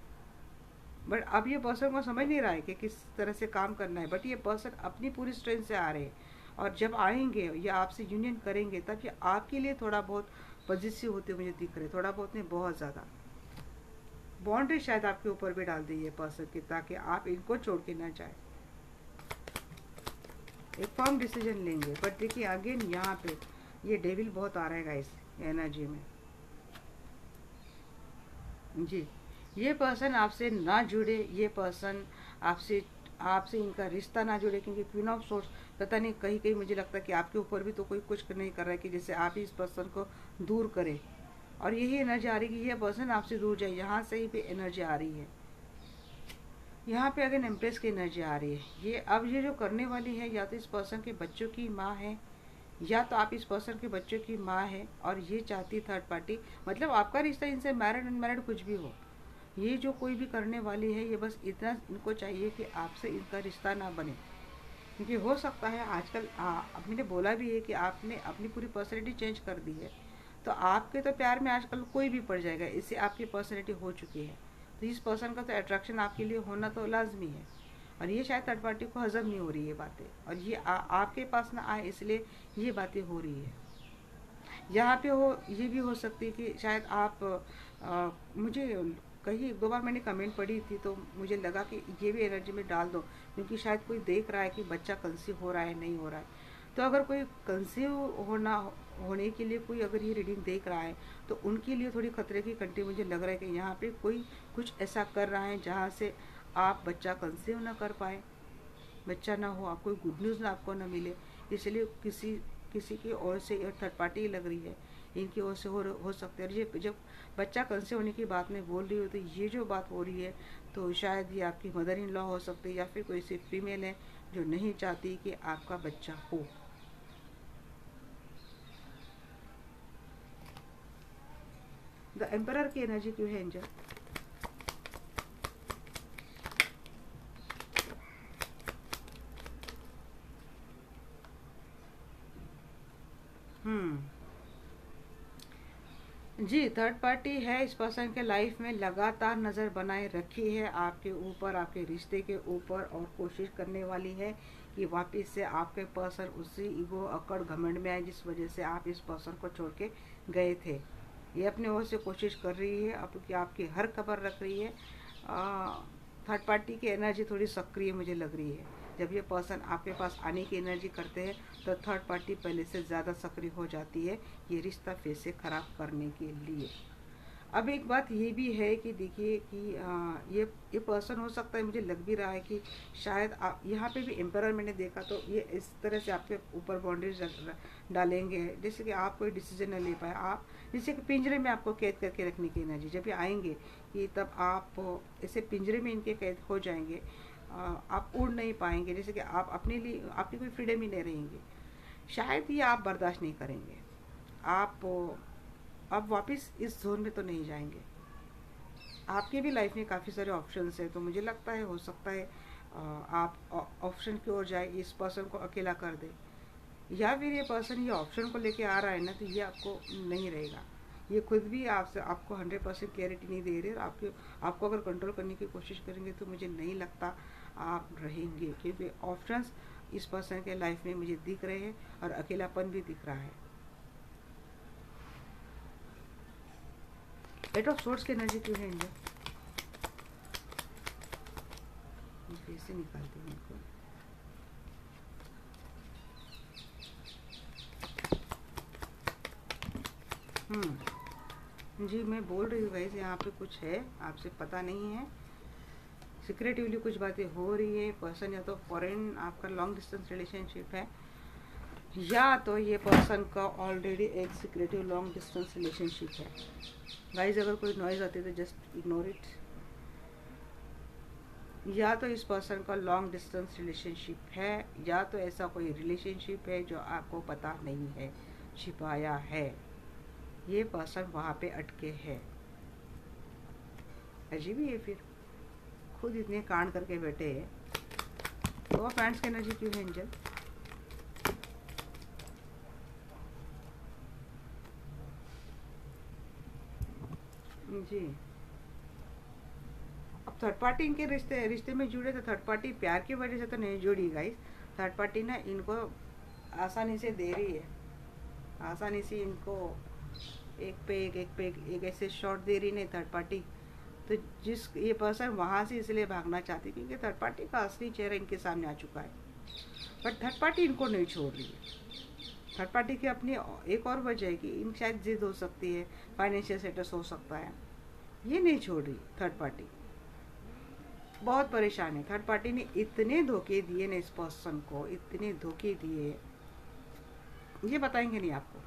बट अब ये पर्सन को समझ नहीं रहा है कि किस तरह से काम करना है, बट ये पर्सन अपनी पूरी स्ट्रेंथ से आ रहे हैं, और जब आएंगे या आपसे यूनियन करेंगे तब ये आपके लिए थोड़ा बहुत पॉजिटिव होते मुझे दिख रहे, थोड़ा बहुत नहीं बहुत ज़्यादा बाउंड्री शायद आपके ऊपर भी डाल दी है पर्सन की, ताकि आप इनको छोड़ के ना जाए। एक फर्म डिसीजन लेंगे, बट देखिए अगेन यहाँ पे ये डेविल बहुत आ रहेगा इस एनर्जी में जी। ये पर्सन आपसे ना जुड़े, ये पर्सन आपसे इनका रिश्ता ना जुड़े, क्योंकि क्वीन ऑफ सोर्स पता नहीं कहीं कहीं मुझे लगता है कि आपके ऊपर भी तो कोई कुछ नहीं कर रहा है कि जैसे आप ही इस पर्सन को दूर करें, और यही एनर्जी आ रही है कि ये पर्सन आपसे दूर जाए। यहाँ से ही पे एनर्जी आ रही है, यहाँ पे अगर एम्प्रेस की एनर्जी आ रही है। ये अब ये जो करने वाली है, या तो इस पर्सन के बच्चों की माँ है, या तो आप इस पर्सन के बच्चों की माँ है, और ये चाहती थर्ड पार्टी, मतलब आपका रिश्ता इनसे मैरिड अनमैरिड कुछ भी हो, ये जो कोई भी करने वाली है, ये बस इतना इनको चाहिए कि आपसे इनका रिश्ता ना बने। क्योंकि हो सकता है आजकल मैंने बोला भी है कि आपने अपनी पूरी पर्सनैलिटी चेंज कर दी है, तो आपके तो प्यार में आजकल कोई भी पड़ जाएगा, इससे आपकी पर्सनैलिटी हो चुकी है, तो इस पर्सन का तो अट्रैक्शन आपके लिए होना तो लाजमी है। और ये शायद थर्ड पार्टी को हजम नहीं हो रही है बातें, और ये आपके पास ना आए इसलिए ये बातें हो रही है। यहाँ पे ये भी हो सकती है कि शायद आप मुझे कहीं 1-2 बार मैंने कमेंट पढ़ी थी, तो मुझे लगा कि ये भी एनर्जी में डाल दो, क्योंकि शायद कोई देख रहा है कि बच्चा कंसीव हो रहा है नहीं हो रहा है। तो अगर कोई कंसीव होने के लिए कोई अगर ये रीडिंग देख रहा है, तो उनके लिए थोड़ी खतरे की घंटी मुझे लग रहा है कि यहाँ पे कोई कुछ ऐसा कर रहा है जहाँ से आप बच्चा कंसीव ना कर पाए, बच्चा ना हो, आपको गुड न्यूज़ ना आपको ना मिले, इसलिए किसी की ओर से थर्ड पार्टी लग रही है, इनकी ओर से हो सकता है। ये जब बच्चा कंसीव होने की बात मैं बोल रही हूँ, तो ये जो बात हो रही है, तो शायद ये आपकी मदर इन लॉ हो सकती है, या फिर कोई सी फीमेल है जो नहीं चाहती कि आपका बच्चा हो। द एम्परर की एनर्जी क्यों है एंजल? हम्म जी, थर्ड पार्टी है इस पर्सन के लाइफ में, लगातार नज़र बनाए रखी है आपके ऊपर, आपके रिश्ते के ऊपर, और कोशिश करने वाली है कि वापस से आपके पर्सन उसी ईगो अकड़ घमंड में आए जिस वजह से आप इस पर्सन को छोड़ के गए थे। ये अपने ओर से कोशिश कर रही है, आपकी हर खबर रख रही है। थर्ड पार्टी की एनर्जी थोड़ी सक्रिय मुझे लग रही है। जब ये पर्सन आपके पास आने की एनर्जी करते हैं तो थर्ड पार्टी पहले से ज़्यादा सक्रिय हो जाती है ये रिश्ता फिर से ख़राब करने के लिए। अब एक बात ये भी है कि देखिए कि ये पर्सन हो सकता है, मुझे लग भी रहा है कि शायद आप यहाँ पे भी एम्परर मैंने देखा, तो ये इस तरह से आपके ऊपर बाउंड्रीज डालेंगे जैसे कि आप कोई डिसीजन न ले पाए, आप जैसे कि पिंजरे में आपको कैद करके रखने की एनर्जी। जब ये आएंगे कि तब आप ऐसे पिंजरे में इनके कैद हो जाएंगे, आप उड़ नहीं पाएंगे, जैसे कि आप अपने लिए आपकी कोई फ्रीडम ही नहीं रहेंगे। शायद ये आप बर्दाश्त नहीं करेंगे, आप वापस इस जोन में तो नहीं जाएंगे। आपके भी लाइफ में काफ़ी सारे ऑप्शंस हैं, तो मुझे लगता है हो सकता है आप ऑप्शन की ओर जाए, इस पर्सन को अकेला कर दे, या फिर ये पर्सन ये ऑप्शन को लेके आ रहा है ना, तो ये आपको नहीं रहेगा। ये खुद भी आपको 100% क्लैरिटी नहीं दे रहे, आपको अगर कंट्रोल करने की कोशिश करेंगे तो मुझे नहीं लगता आप रहेंगे, क्योंकि ऑप्शंस इस पर्सन के लाइफ में मुझे दिख रहे हैं और अकेलापन भी दिख रहा है। एट ऑफ सोर्स की एनर्जी क्यों है इंडिया? कैसे निकालते हैं इनको? जी मैं बोल रही हूँ गाइस, यहाँ पे कुछ है आपसे पता नहीं है, सिक्रेटिवली कुछ बातें हो रही है। पर्सन या तो फॉरेन, आपका लॉन्ग डिस्टेंस रिलेशनशिप है, या तो ये पर्सन का ऑलरेडी एक सिक्रेटिव लॉन्ग डिस्टेंस रिलेशनशिप है। गाइस अगर कोई नॉइज आती है तो जस्ट इग्नोर इट। या तो इस पर्सन का लॉन्ग डिस्टेंस रिलेशनशिप है, या तो ऐसा कोई रिलेशनशिप है जो आपको पता नहीं है, छिपाया है। ये पर्सन वहाँ पे अटके है। अजीब ही है, फिर खुद इतने कांड करके बैठे हैं। तो फ्रेंड्स की एनर्जी क्यों है एंजल? जी अब थर्ड पार्टी इनके रिश्ते में जुड़े, तो थर्ड पार्टी प्यार की वजह से तो नहीं जुड़ी गाइस। थर्ड पार्टी ना इनको आसानी से दे रही है, आसानी से इनको एक ऐसे शॉट दे रही नहीं थर्ड पार्टी। तो जिस ये पर्सन वहाँ से इसलिए भागना चाहती क्योंकि थर्ड पार्टी का असली चेहरा इनके सामने आ चुका है, बट थर्ड पार्टी इनको नहीं छोड़ रही है। थर्ड पार्टी की अपनी एक और वजह है कि इन शायद जिद हो सकती है, फाइनेंशियल स्टेटस हो सकता है, ये नहीं छोड़ रही थर्ड पार्टी। बहुत परेशान है थर्ड पार्टी ने, इतने धोखे दिए ना इस पर्सन को, इतने धोखे दिए, ये बताएंगे नहीं आपको,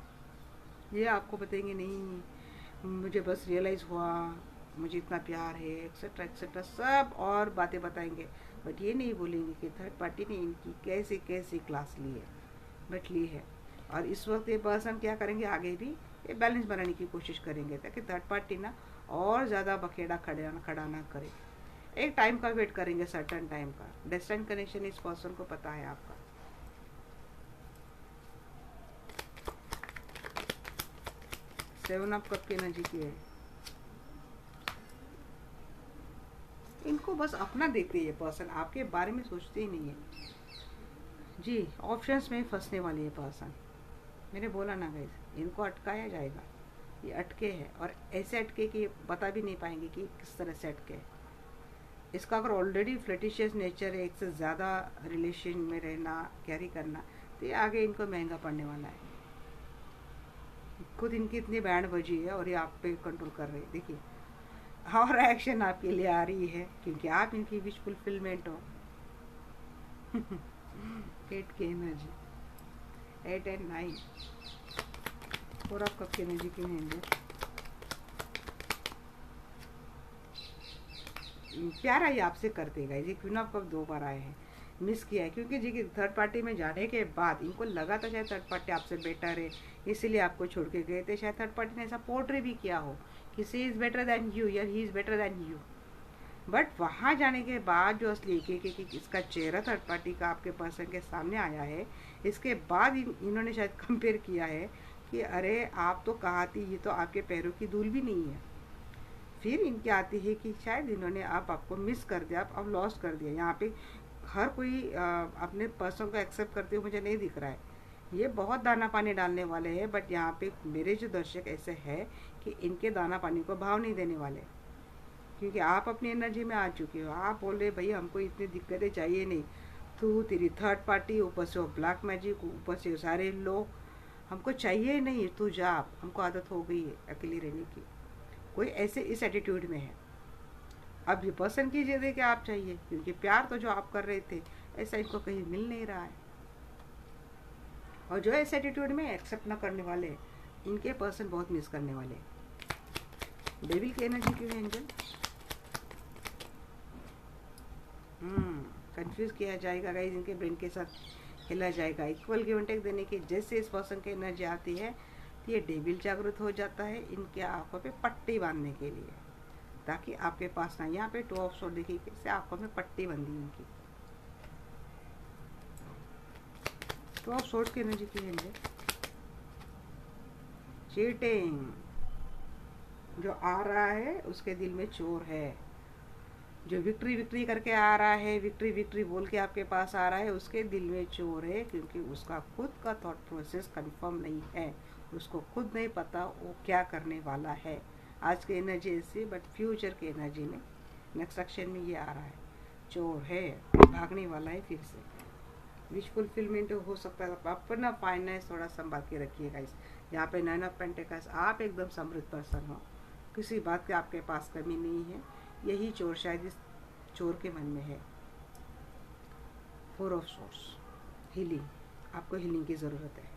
ये आपको बताएंगे नहीं मुझे बस रियलाइज़ हुआ, मुझे इतना प्यार है, एक्सेट्रा एक्सेट्रा सब और बातें बताएंगे, बट ये नहीं बोलेंगे कि थर्ड पार्टी ने इनकी कैसे कैसे क्लास ली है, बट ली है। और इस वक्त ये पर्सन क्या करेंगे, आगे भी ये बैलेंस बनाने की कोशिश करेंगे ताकि थर्ड पार्टी ना और ज़्यादा बखेड़ा खड़ा ना करे। एक टाइम का वेट करेंगे, सर्टन टाइम का। डिस्टेंट कनेक्शन इस पर्सन को पता है आपका। सेवन ऑफ कप की एनर्जी की है, इनको बस अपना देखते ये पर्सन, आपके बारे में सोचते ही नहीं है जी। ऑप्शंस में फंसने वाली है पर्सन, मैंने बोला ना गाइस, इनको अटकाया जाएगा, ये अटके हैं और ऐसे अटके कि बता भी नहीं पाएंगे कि किस तरह से अटके। इसका अगर ऑलरेडी फ्लर्टिशियस नेचर है, एक से ज़्यादा रिलेशन में रहना, कैरी करना, तो ये आगे इनको महंगा पड़ने वाला है। खुद इनकी इतनी बैंड बजी है और ये आप पे कंट्रोल कर रहे हैं। देखिए और एक्शन आपके लिए आ रही है क्योंकि आप इनकी विश फुलफिलमेंट हो। 8 की एनर्जी, 8 एंड 9, 4 ऑफ कप की एनर्जी की है। प्यार आई आपसे करते गए जी, क्वीन ऑफ कप 2 बार आए हैं, मिस किया है क्योंकि जी थर्ड पार्टी में जाने के बाद इनको लगा था शायद थर्ड पार्टी आपसे बेटर है, इसीलिए आपको छोड़ के गए थे। शायद थर्ड पार्टी ने ऐसा पोर्ट्रे भी किया हो कि सी इज़ बेटर दैन यू या he is better than you. But वहाँ जाने के बाद जो असली एक इसका चेहरा थर्ड पार्टी का आपके पर्सन के सामने आया है, इसके बाद इन्होंने शायद कंपेयर किया है कि अरे आप तो कहा थी, ये तो आपके पैरों की धूल भी नहीं है। फिर इनकी आती है कि शायद इन्होंने आपको मिस कर दिया, आप लॉस्ट कर दिया। यहाँ पे हर कोई अपने पर्सन को एक्सेप्ट करते हुए मुझे नहीं दिख रहा है। ये बहुत दाना पानी डालने वाले हैं, बट यहाँ पे मेरे जो दर्शक ऐसे हैं कि इनके दाना पानी को भाव नहीं देने वाले, क्योंकि आप अपनी एनर्जी में आ चुके हो। आप बोल रहे भाई हमको इतनी दिक्कतें चाहिए नहीं, तू तेरी थर्ड पार्टी, ऊपर से वो ब्लैक मैजिक, ऊपर से सारे लोग, हमको चाहिए नहीं, तू जा, हमको आदत हो गई है अकेली रहने की। कोई ऐसे इस एटीट्यूड में है। अब ये पसंद कीजिए दे कि आप चाहिए, क्योंकि प्यार तो जो आप कर रहे थे ऐसा इनको कहीं मिल नहीं रहा है। और जो इस एटीट्यूड में एक्सेप्ट ना करने वाले, इनके पर्सन बहुत मिस करने वाले। डेविल की एनर्जी क्यों है एंजल? कंफ्यूज किया जाएगा गाइस, इनके ब्रेन के साथ हिला जाएगा। इक्वल गिव एंड टेक देने की जैसे इस पर्सन की एनर्जी आती है तो ये डेविल जागृत हो जाता है इनके आंखों पे पट्टी बांधने के लिए, ताकि आपके पास ना, यहाँ पे 2 ऑफ सोर्ड देखिए कैसे आंखों में पट्टी बंधी इनकी। 2 ऑफ सोर्ड की एनर्जी की है चीटिंग। जो आ रहा है उसके दिल में चोर है। जो विक्ट्री विक्ट्री करके आ रहा है, विक्ट्री विक्ट्री बोल के आपके पास आ रहा है, उसके दिल में चोर है, क्योंकि उसका खुद का थॉट प्रोसेस कंफर्म नहीं है। उसको खुद नहीं पता वो क्या करने वाला है। आज की एनर्जी ऐसी, बट फ्यूचर की एनर्जी में नेक्स्ट एक्शन में ये आ रहा है, चोर है, भागने वाला है फिर से। विश फुलफिलमेंट हो सकता है। अपना फाइनेंस थोड़ा संभाल के रखिएगा। इस यहाँ पे 9 ऑफ पेंटिकल्स, आप एकदम समृद्ध पर्सन हो, किसी बात की आपके पास कमी नहीं है। यही चोर शायद इस चोर के मन में है। 4 ऑफ सोर्स, हीलिंग, आपको हीलिंग की ज़रूरत है।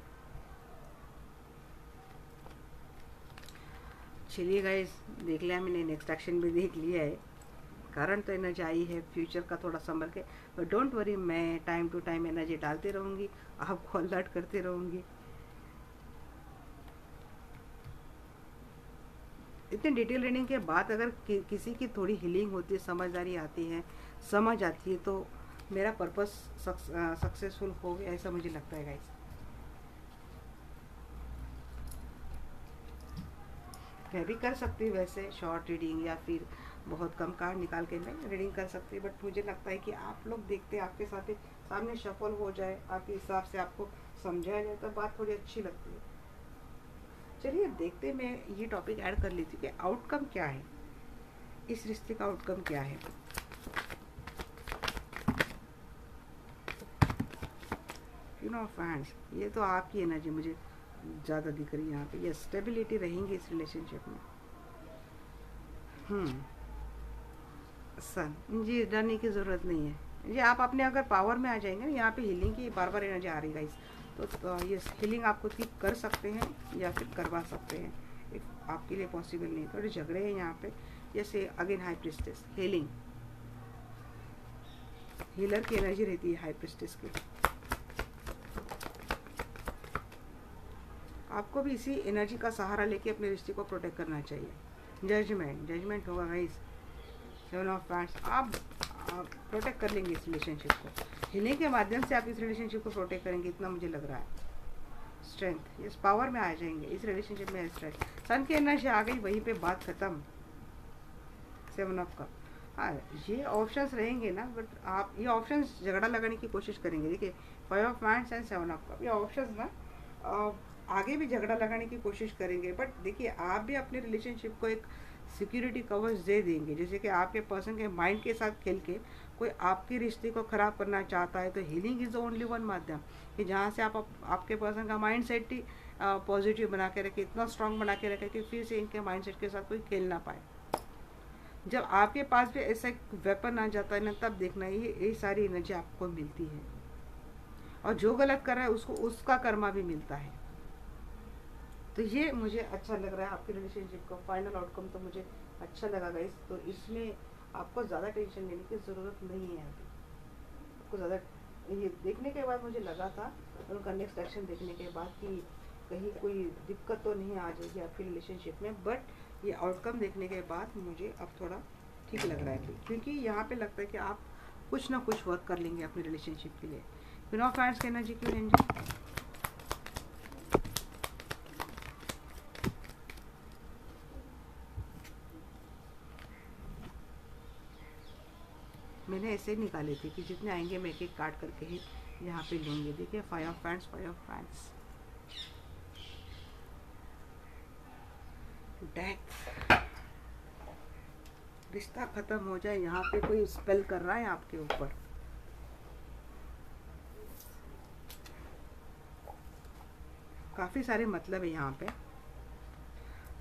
चलिए गाइस, देख लिया मैंने, नेक्स्ट एक्शन भी देख लिया है। करंट तो एनर्जी आई है, फ्यूचर का थोड़ा संभल के, बट डोंट वरी, मैं टाइम टू टाइम एनर्जी डालती रहूँगी, आपको अलर्ट करती रहूँगी। इतने डिटेल रीडिंग के बाद अगर किसी की थोड़ी हीलिंग होती है, समझदारी आती है, समझ आती है, तो मेरा पर्पस सक्सेसफुल हो गया, ऐसा मुझे लगता है गाइस। मैं भी कर सकती हूँ वैसे शॉर्ट रीडिंग, या फिर बहुत कम कार्ड निकाल के मैं रीडिंग कर सकती हूँ, बट मुझे लगता है कि आप लोग देखते, आपके साथ सामने शफल हो जाए, आपके हिसाब से आपको समझाया जाए, तो बात थोड़ी अच्छी लगती है। चलिए देखते, मैं ये टॉपिक ऐड कर लेती हूँ कि आउटकम क्या है, इस रिश्ते का आउटकम क्या है। यू नो फ्रेंड्स, ये तो आपकी एनर्जी मुझे ज़्यादा दिख रही है यहाँ पे। ये स्टेबिलिटी रहेंगी इस रिलेशनशिप में। सन जी, डरने की ज़रूरत नहीं है जी। आप अपने अगर पावर में आ जाएंगे ना, यहाँ पे हीलिंग की बार बार एनर्जी आ रही है गाइस, तो ये हीलिंग आप खुद की कर सकते हैं या फिर करवा सकते हैं। इफ आपके लिए पॉसिबल नहीं, थोड़े झगड़े हैं यहाँ पे, जैसे again high priestess, healing, healer की एनर्जी रहती है हाई प्रिस्टेस की। आपको भी इसी एनर्जी का सहारा लेके अपने रिश्ते को प्रोटेक्ट करना चाहिए। जजमेंट, जजमेंट होगा गाइस। 7 ऑफ वांड्स, आप प्रोटेक्ट कर लेंगे इस रिलेशनशिप को, हीलिंग के माध्यम से आप इस रिलेशनशिप को प्रोटेक्ट करेंगे, इतना मुझे लग रहा है। स्ट्रेंथ, इस पावर में आ जाएंगे इस रिलेशनशिप में। स्ट्रेंथ, सन की एनर्जी आ गई, वहीं पे बात खत्म। 7 ऑफ कप, हाँ ये ऑप्शंस रहेंगे ना, बट आप ये ऑप्शंस झगड़ा लगाने की कोशिश करेंगे। देखिए 5 of wands and 7 of cup, ये ऑप्शंस ना आगे भी झगड़ा लगाने की कोशिश करेंगे, बट देखिए आप भी अपने रिलेशनशिप को एक सिक्योरिटी कवच दे देंगे। जैसे कि आपके पर्सन के माइंड के साथ खेल के कोई आपके रिश्ते को ख़राब करना चाहता है, तो healing is the only one माध्यम कि जहाँ से आप आपके पर्सन का माइंड सेट ही पॉजिटिव बना के रखें, इतना स्ट्रांग बना के रखें कि फिर से इनके माइंड सेट के साथ कोई खेल ना पाए। जब आपके पास भी ऐसा वेपन आ जाता है ना, तब देखना ये सारी एनर्जी आपको मिलती है, और जो गलत कर रहा है उसको उसका कर्मा भी मिलता है। तो ये मुझे अच्छा लग रहा है आपके रिलेशनशिप का फाइनल आउटकम, तो मुझे अच्छा लगा गाइस। तो इसमें आपको ज़्यादा टेंशन लेने की ज़रूरत नहीं है। अभी आपको ज़्यादा ये देखने के बाद मुझे लगा था, उनका नेक्स्ट एक्शन देखने के बाद, कि कहीं कोई दिक्कत तो नहीं आ जाएगी आपकी रिलेशनशिप में, बट ये आउटकम देखने के बाद मुझे अब थोड़ा ठीक लग रहा है, क्योंकि यहाँ पे लगता है कि आप कुछ ना कुछ वर्क कर लेंगे अपने रिलेशनशिप के लिए। क्वीन ऑफ वांड्स की एनर्जी क्यों लेंगे? मैंने ऐसे ही निकाले थे कि जितने आएंगे मैं एक एक काट करके ही यहाँ पे लूँगी। देखिए, 5 of wands, 5 of wands, death. रिश्ता खत्म हो जाए, यहाँ पे कोई स्पेल कर रहा है आपके ऊपर। काफ़ी सारे मतलब है यहाँ पे।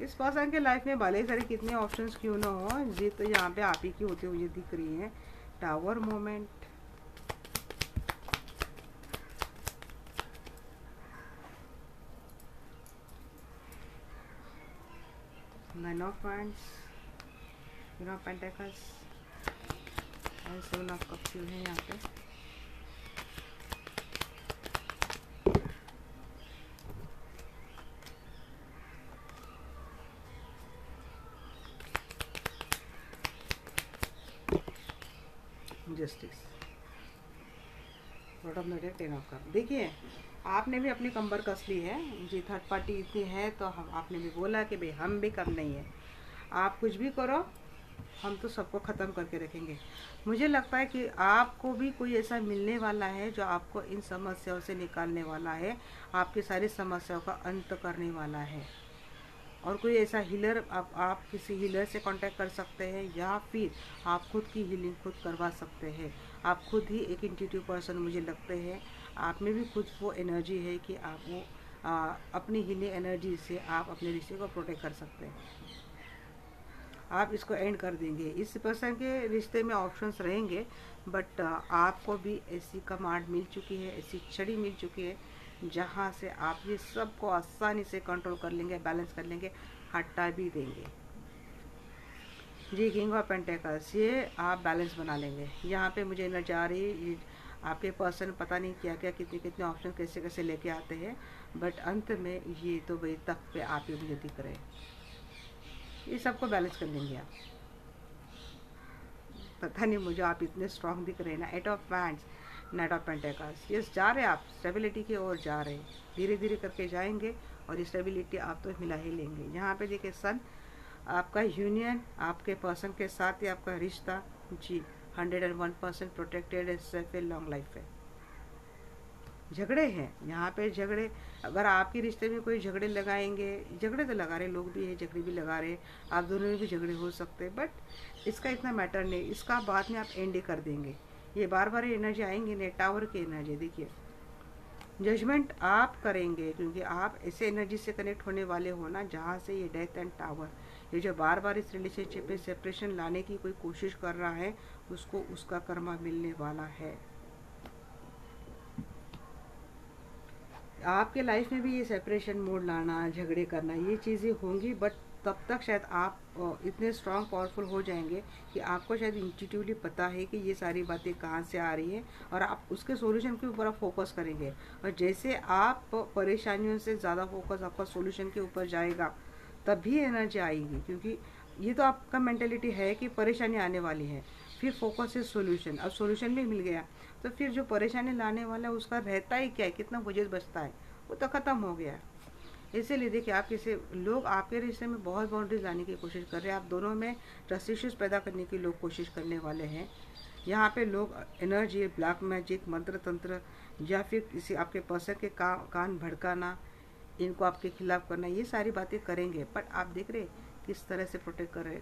इस पर्सन के लाइफ में भले ही सारे कितने ऑप्शंस क्यों ना हो, ये तो यहाँ पे आप ही की होते हुए दिख रही है। Tower moment, nine of wands, queen of pentacles, और 7 ऑफ कप्स है यहाँ पे। Justice, Lord of medal, 10 of cup. देखिए, आपने भी अपनी कंबर कस ली है जी। थर्ड पार्टी इतनी है तो हम, आपने भी बोला कि भाई हम भी कम नहीं है, आप कुछ भी करो, हम तो सबको ख़त्म करके रखेंगे। मुझे लगता है कि आपको भी कोई ऐसा मिलने वाला है जो आपको इन समस्याओं से निकालने वाला है, आपकी सारी समस्याओं का अंत करने वाला है। और कोई ऐसा हीलर, आप किसी हीलर से कांटेक्ट कर सकते हैं, या फिर आप खुद की हीलिंग खुद करवा सकते हैं। आप खुद ही एक इंट्यूटिव पर्सन मुझे लगते हैं, आप में भी खुद वो एनर्जी है कि आप वो अपनी हीलिंग एनर्जी से आप अपने रिश्ते को प्रोटेक्ट कर सकते हैं। आप इसको एंड कर देंगे। इस पर्सन के रिश्ते में ऑप्शंस रहेंगे, बट आपको भी ऐसी कमांड मिल चुकी है, ऐसी छड़ी मिल चुकी है जहाँ से आप ये सब को आसानी से कंट्रोल कर लेंगे, बैलेंस कर लेंगे, हटा भी देंगे। जी, किंग ऑफ पेंटिकल्स, ये आप बैलेंस बना लेंगे। यहाँ पे मुझे नजर आ रही है आपके पर्सन पता नहीं क्या क्या कितने कितने ऑप्शन कैसे कैसे लेके आते हैं, बट अंत में ये तो वही तक पे आप ही मुझे दिख रहे हैं। ये सबको बैलेंस कर लेंगे आप। पता नहीं मुझे आप इतने स्ट्रांग दिख रहे हैं ना। 8 of wands, night of pentacles, yes, जा रहे हैं आप स्टेबिलिटी की ओर जा रहे हैं, धीरे धीरे करके जाएंगे और स्टेबिलिटी आप तो मिला ही लेंगे। यहाँ पे देखिए सन, आपका यूनियन आपके पर्सन के साथ ही आपका रिश्ता जी 101% प्रोटेक्टेड है, सेफ है, लॉन्ग लाइफ है। झगड़े हैं यहाँ पे, झगड़े अगर आपके रिश्ते में कोई झगड़े लगाएंगे, झगड़े तो लगा रहे लोग भी है, झगड़े भी लगा रहे, आप दोनों में भी झगड़े हो सकते हैं, बट इसका इतना मैटर नहीं, इसका बाद में आप एंड ही कर देंगे। ये बार बार एनर्जी आएंगी नहीं, टावर की एनर्जी देखिए। जजमेंट आप करेंगे, क्योंकि आप ऐसे एनर्जी से कनेक्ट होने वाले हो ना जहाँ से ये डेथ एंड टावर, ये जो बार बार इस रिलेशनशिप में सेपरेशन लाने की कोई कोशिश कर रहा है, उसको उसका कर्मा मिलने वाला है। आपके लाइफ में भी ये सेपरेशन मोड लाना, झगड़े करना, ये चीज़ें होंगी, बट तब तक शायद आप इतने स्ट्रांग पावरफुल हो जाएंगे कि आपको शायद इंट्यूटिवली पता है कि ये सारी बातें कहाँ से आ रही है, और आप उसके सॉल्यूशन के ऊपर आप फोकस करेंगे। और जैसे आप परेशानियों से ज़्यादा फोकस आपका सॉल्यूशन के ऊपर जाएगा, तभी एनर्जी आएगी, क्योंकि ये तो आपका मेंटेलिटी है कि परेशानी आने वाली है, फिर फोकस इज सॉल्यूशन। अब सॉल्यूशन भी मिल गया तो फिर जो परेशानी लाने वाला है उसका रहता ही क्या है, कितना वजह बचता है, वो तो ख़त्म हो गया है। इसीलिए देखिए, आप किसी लोग आपके रिश्ते में बहुत बाउंड्रीज लाने की कोशिश कर रहे हैं, आप दोनों में ट्रस्ट इश्यूज पैदा करने की लोग कोशिश करने वाले हैं। यहाँ पे लोग एनर्जी, ब्लैक मैजिक, मंत्र तंत्र, या फिर किसी आपके पर्सन के कान भड़काना, इनको आपके खिलाफ करना, ये सारी बातें करेंगे। बट आप देख रहे किस तरह से प्रोटेक्ट कर रहे,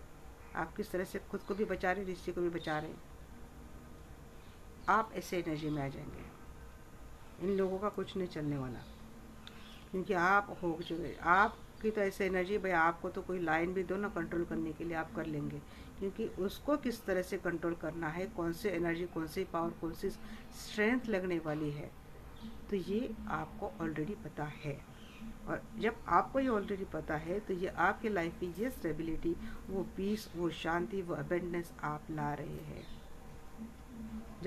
आप किस तरह से खुद को भी बचा रहे, रिश्ते को भी बचा रहे। आप ऐसे एनर्जी में आ जाएंगे, इन लोगों का कुछ नहीं चलने वाला, क्योंकि आप हो चुके। आपकी तो ऐसे एनर्जी, भाई आपको तो कोई लाइन भी दो ना कंट्रोल करने के लिए, आप कर लेंगे, क्योंकि उसको किस तरह से कंट्रोल करना है, कौन सी एनर्जी, कौन सी पावर, कौन सी स्ट्रेंथ लगने वाली है, तो ये आपको ऑलरेडी पता है। और जब आपको ये ऑलरेडी पता है तो ये आपके लाइफ की ये स्टेबिलिटी, वो पीस, वो शांति, वो अबेंडेंस आप ला रहे हैं।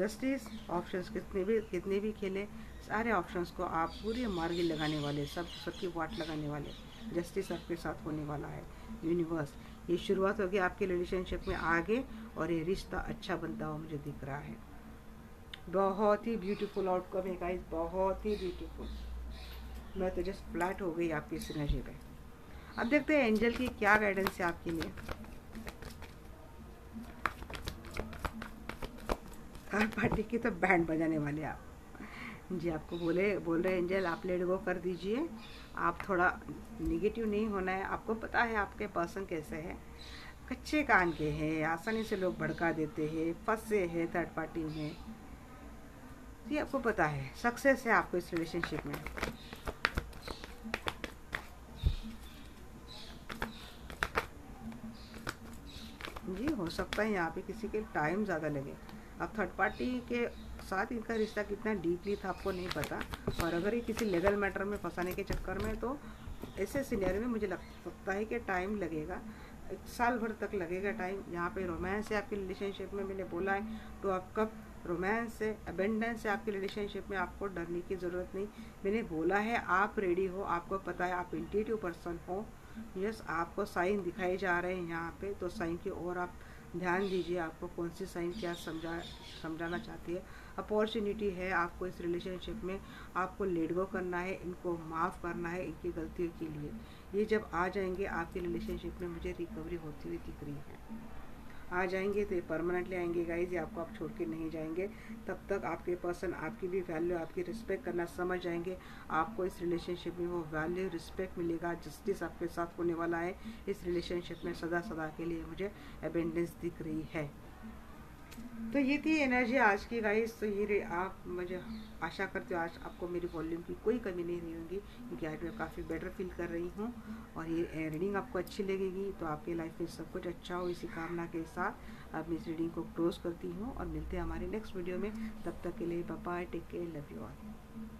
जस्टिस ऑप्शंस कितने भी खेले, सारे ऑप्शंस को आप पूरे मार्गी लगाने वाले, सबकी वाट लगाने वाले, जस्टिस आपके साथ होने वाला है। यूनिवर्स, ये शुरुआत होगी आपके रिलेशनशिप में आगे, और ये रिश्ता अच्छा बनता हुआ मुझे दिख रहा है। बहुत ही ब्यूटीफुल आउटकम है गाइस, बहुत ही ब्यूटीफुल। मैं तो जस्ट फ्लैट हो गई आपकी इस एनर्जी पे। अब देखते हैं एंजल की क्या गाइडेंस है आपके लिए। थर्ड पार्टी की तो बैंड बजाने वाले आप जी। आपको बोल रहे एंजल, आप लेट गो कर दीजिए, आप थोड़ा निगेटिव नहीं होना है। आपको पता है आपके पर्सन कैसे है, कच्चे कान के हैं, आसानी से लोग भड़का देते हैं, फंसे हैं थर्ड पार्टी में। जी आपको पता है सक्सेस है आपको इस रिलेशनशिप में। जी हो सकता है यहाँ पे किसी के टाइम ज़्यादा लगे। अब थर्ड पार्टी के साथ इनका रिश्ता कितना डीपली था आपको नहीं पता, और अगर ये किसी लीगल मैटर में फंसाने के चक्कर में, तो ऐसे सिनेरियो में मुझे लग सकता है कि टाइम लगेगा, 1 साल भर तक लगेगा टाइम। यहाँ पे रोमांस है आपके रिलेशनशिप में, मैंने बोला है तो आप कब रोमांस है, अबेंडेंस है आपके रिलेशनशिप में, आपको डरने की ज़रूरत नहीं। मैंने बोला है आप रेडी हो, आपको पता है आप इंट्यूटिव पर्सन हो। यस, आपको साइन दिखाए जा रहे हैं यहाँ पे, तो साइन की ओर आप ध्यान दीजिए। आपको कौन सी साइन क्या समझाना चाहती है। अपॉर्चुनिटी है आपको इस रिलेशनशिप में, आपको लेट गो करना है, इनको माफ़ करना है इनकी गलतियों के लिए। ये जब आ जाएंगे आपके रिलेशनशिप में, मुझे रिकवरी होती हुई दिख रही है। आ जाएंगे तो ये परमानेंटली आएंगे गाइज, ये आपको आप छोड़ के नहीं जाएंगे। तब तक आपके पर्सन आपकी भी वैल्यू, आपकी रिस्पेक्ट करना समझ जाएंगे। आपको इस रिलेशनशिप में वो वैल्यू रिस्पेक्ट मिलेगा, जस्टिस आपके साथ होने वाला है इस रिलेशनशिप में सदा सदा के लिए। मुझे अबेंडेंस दिख रही है। तो ये थी एनर्जी आज की गाइस। तो ये आप, मुझे आशा करती हूँ आज आपको मेरी वॉल्यूम की कोई कमी नहीं रही होगी, क्योंकि आज मैं काफ़ी बेटर फील कर रही हूँ। और ये रीडिंग आपको अच्छी लगेगी, तो आपकी लाइफ में सब कुछ अच्छा हो, इसी कामना के साथ अब मैं इस रीडिंग को क्लोज करती हूँ, और मिलते हैं हमारे नेक्स्ट वीडियो में। तब तक के लिए bye bye, take care, love you all.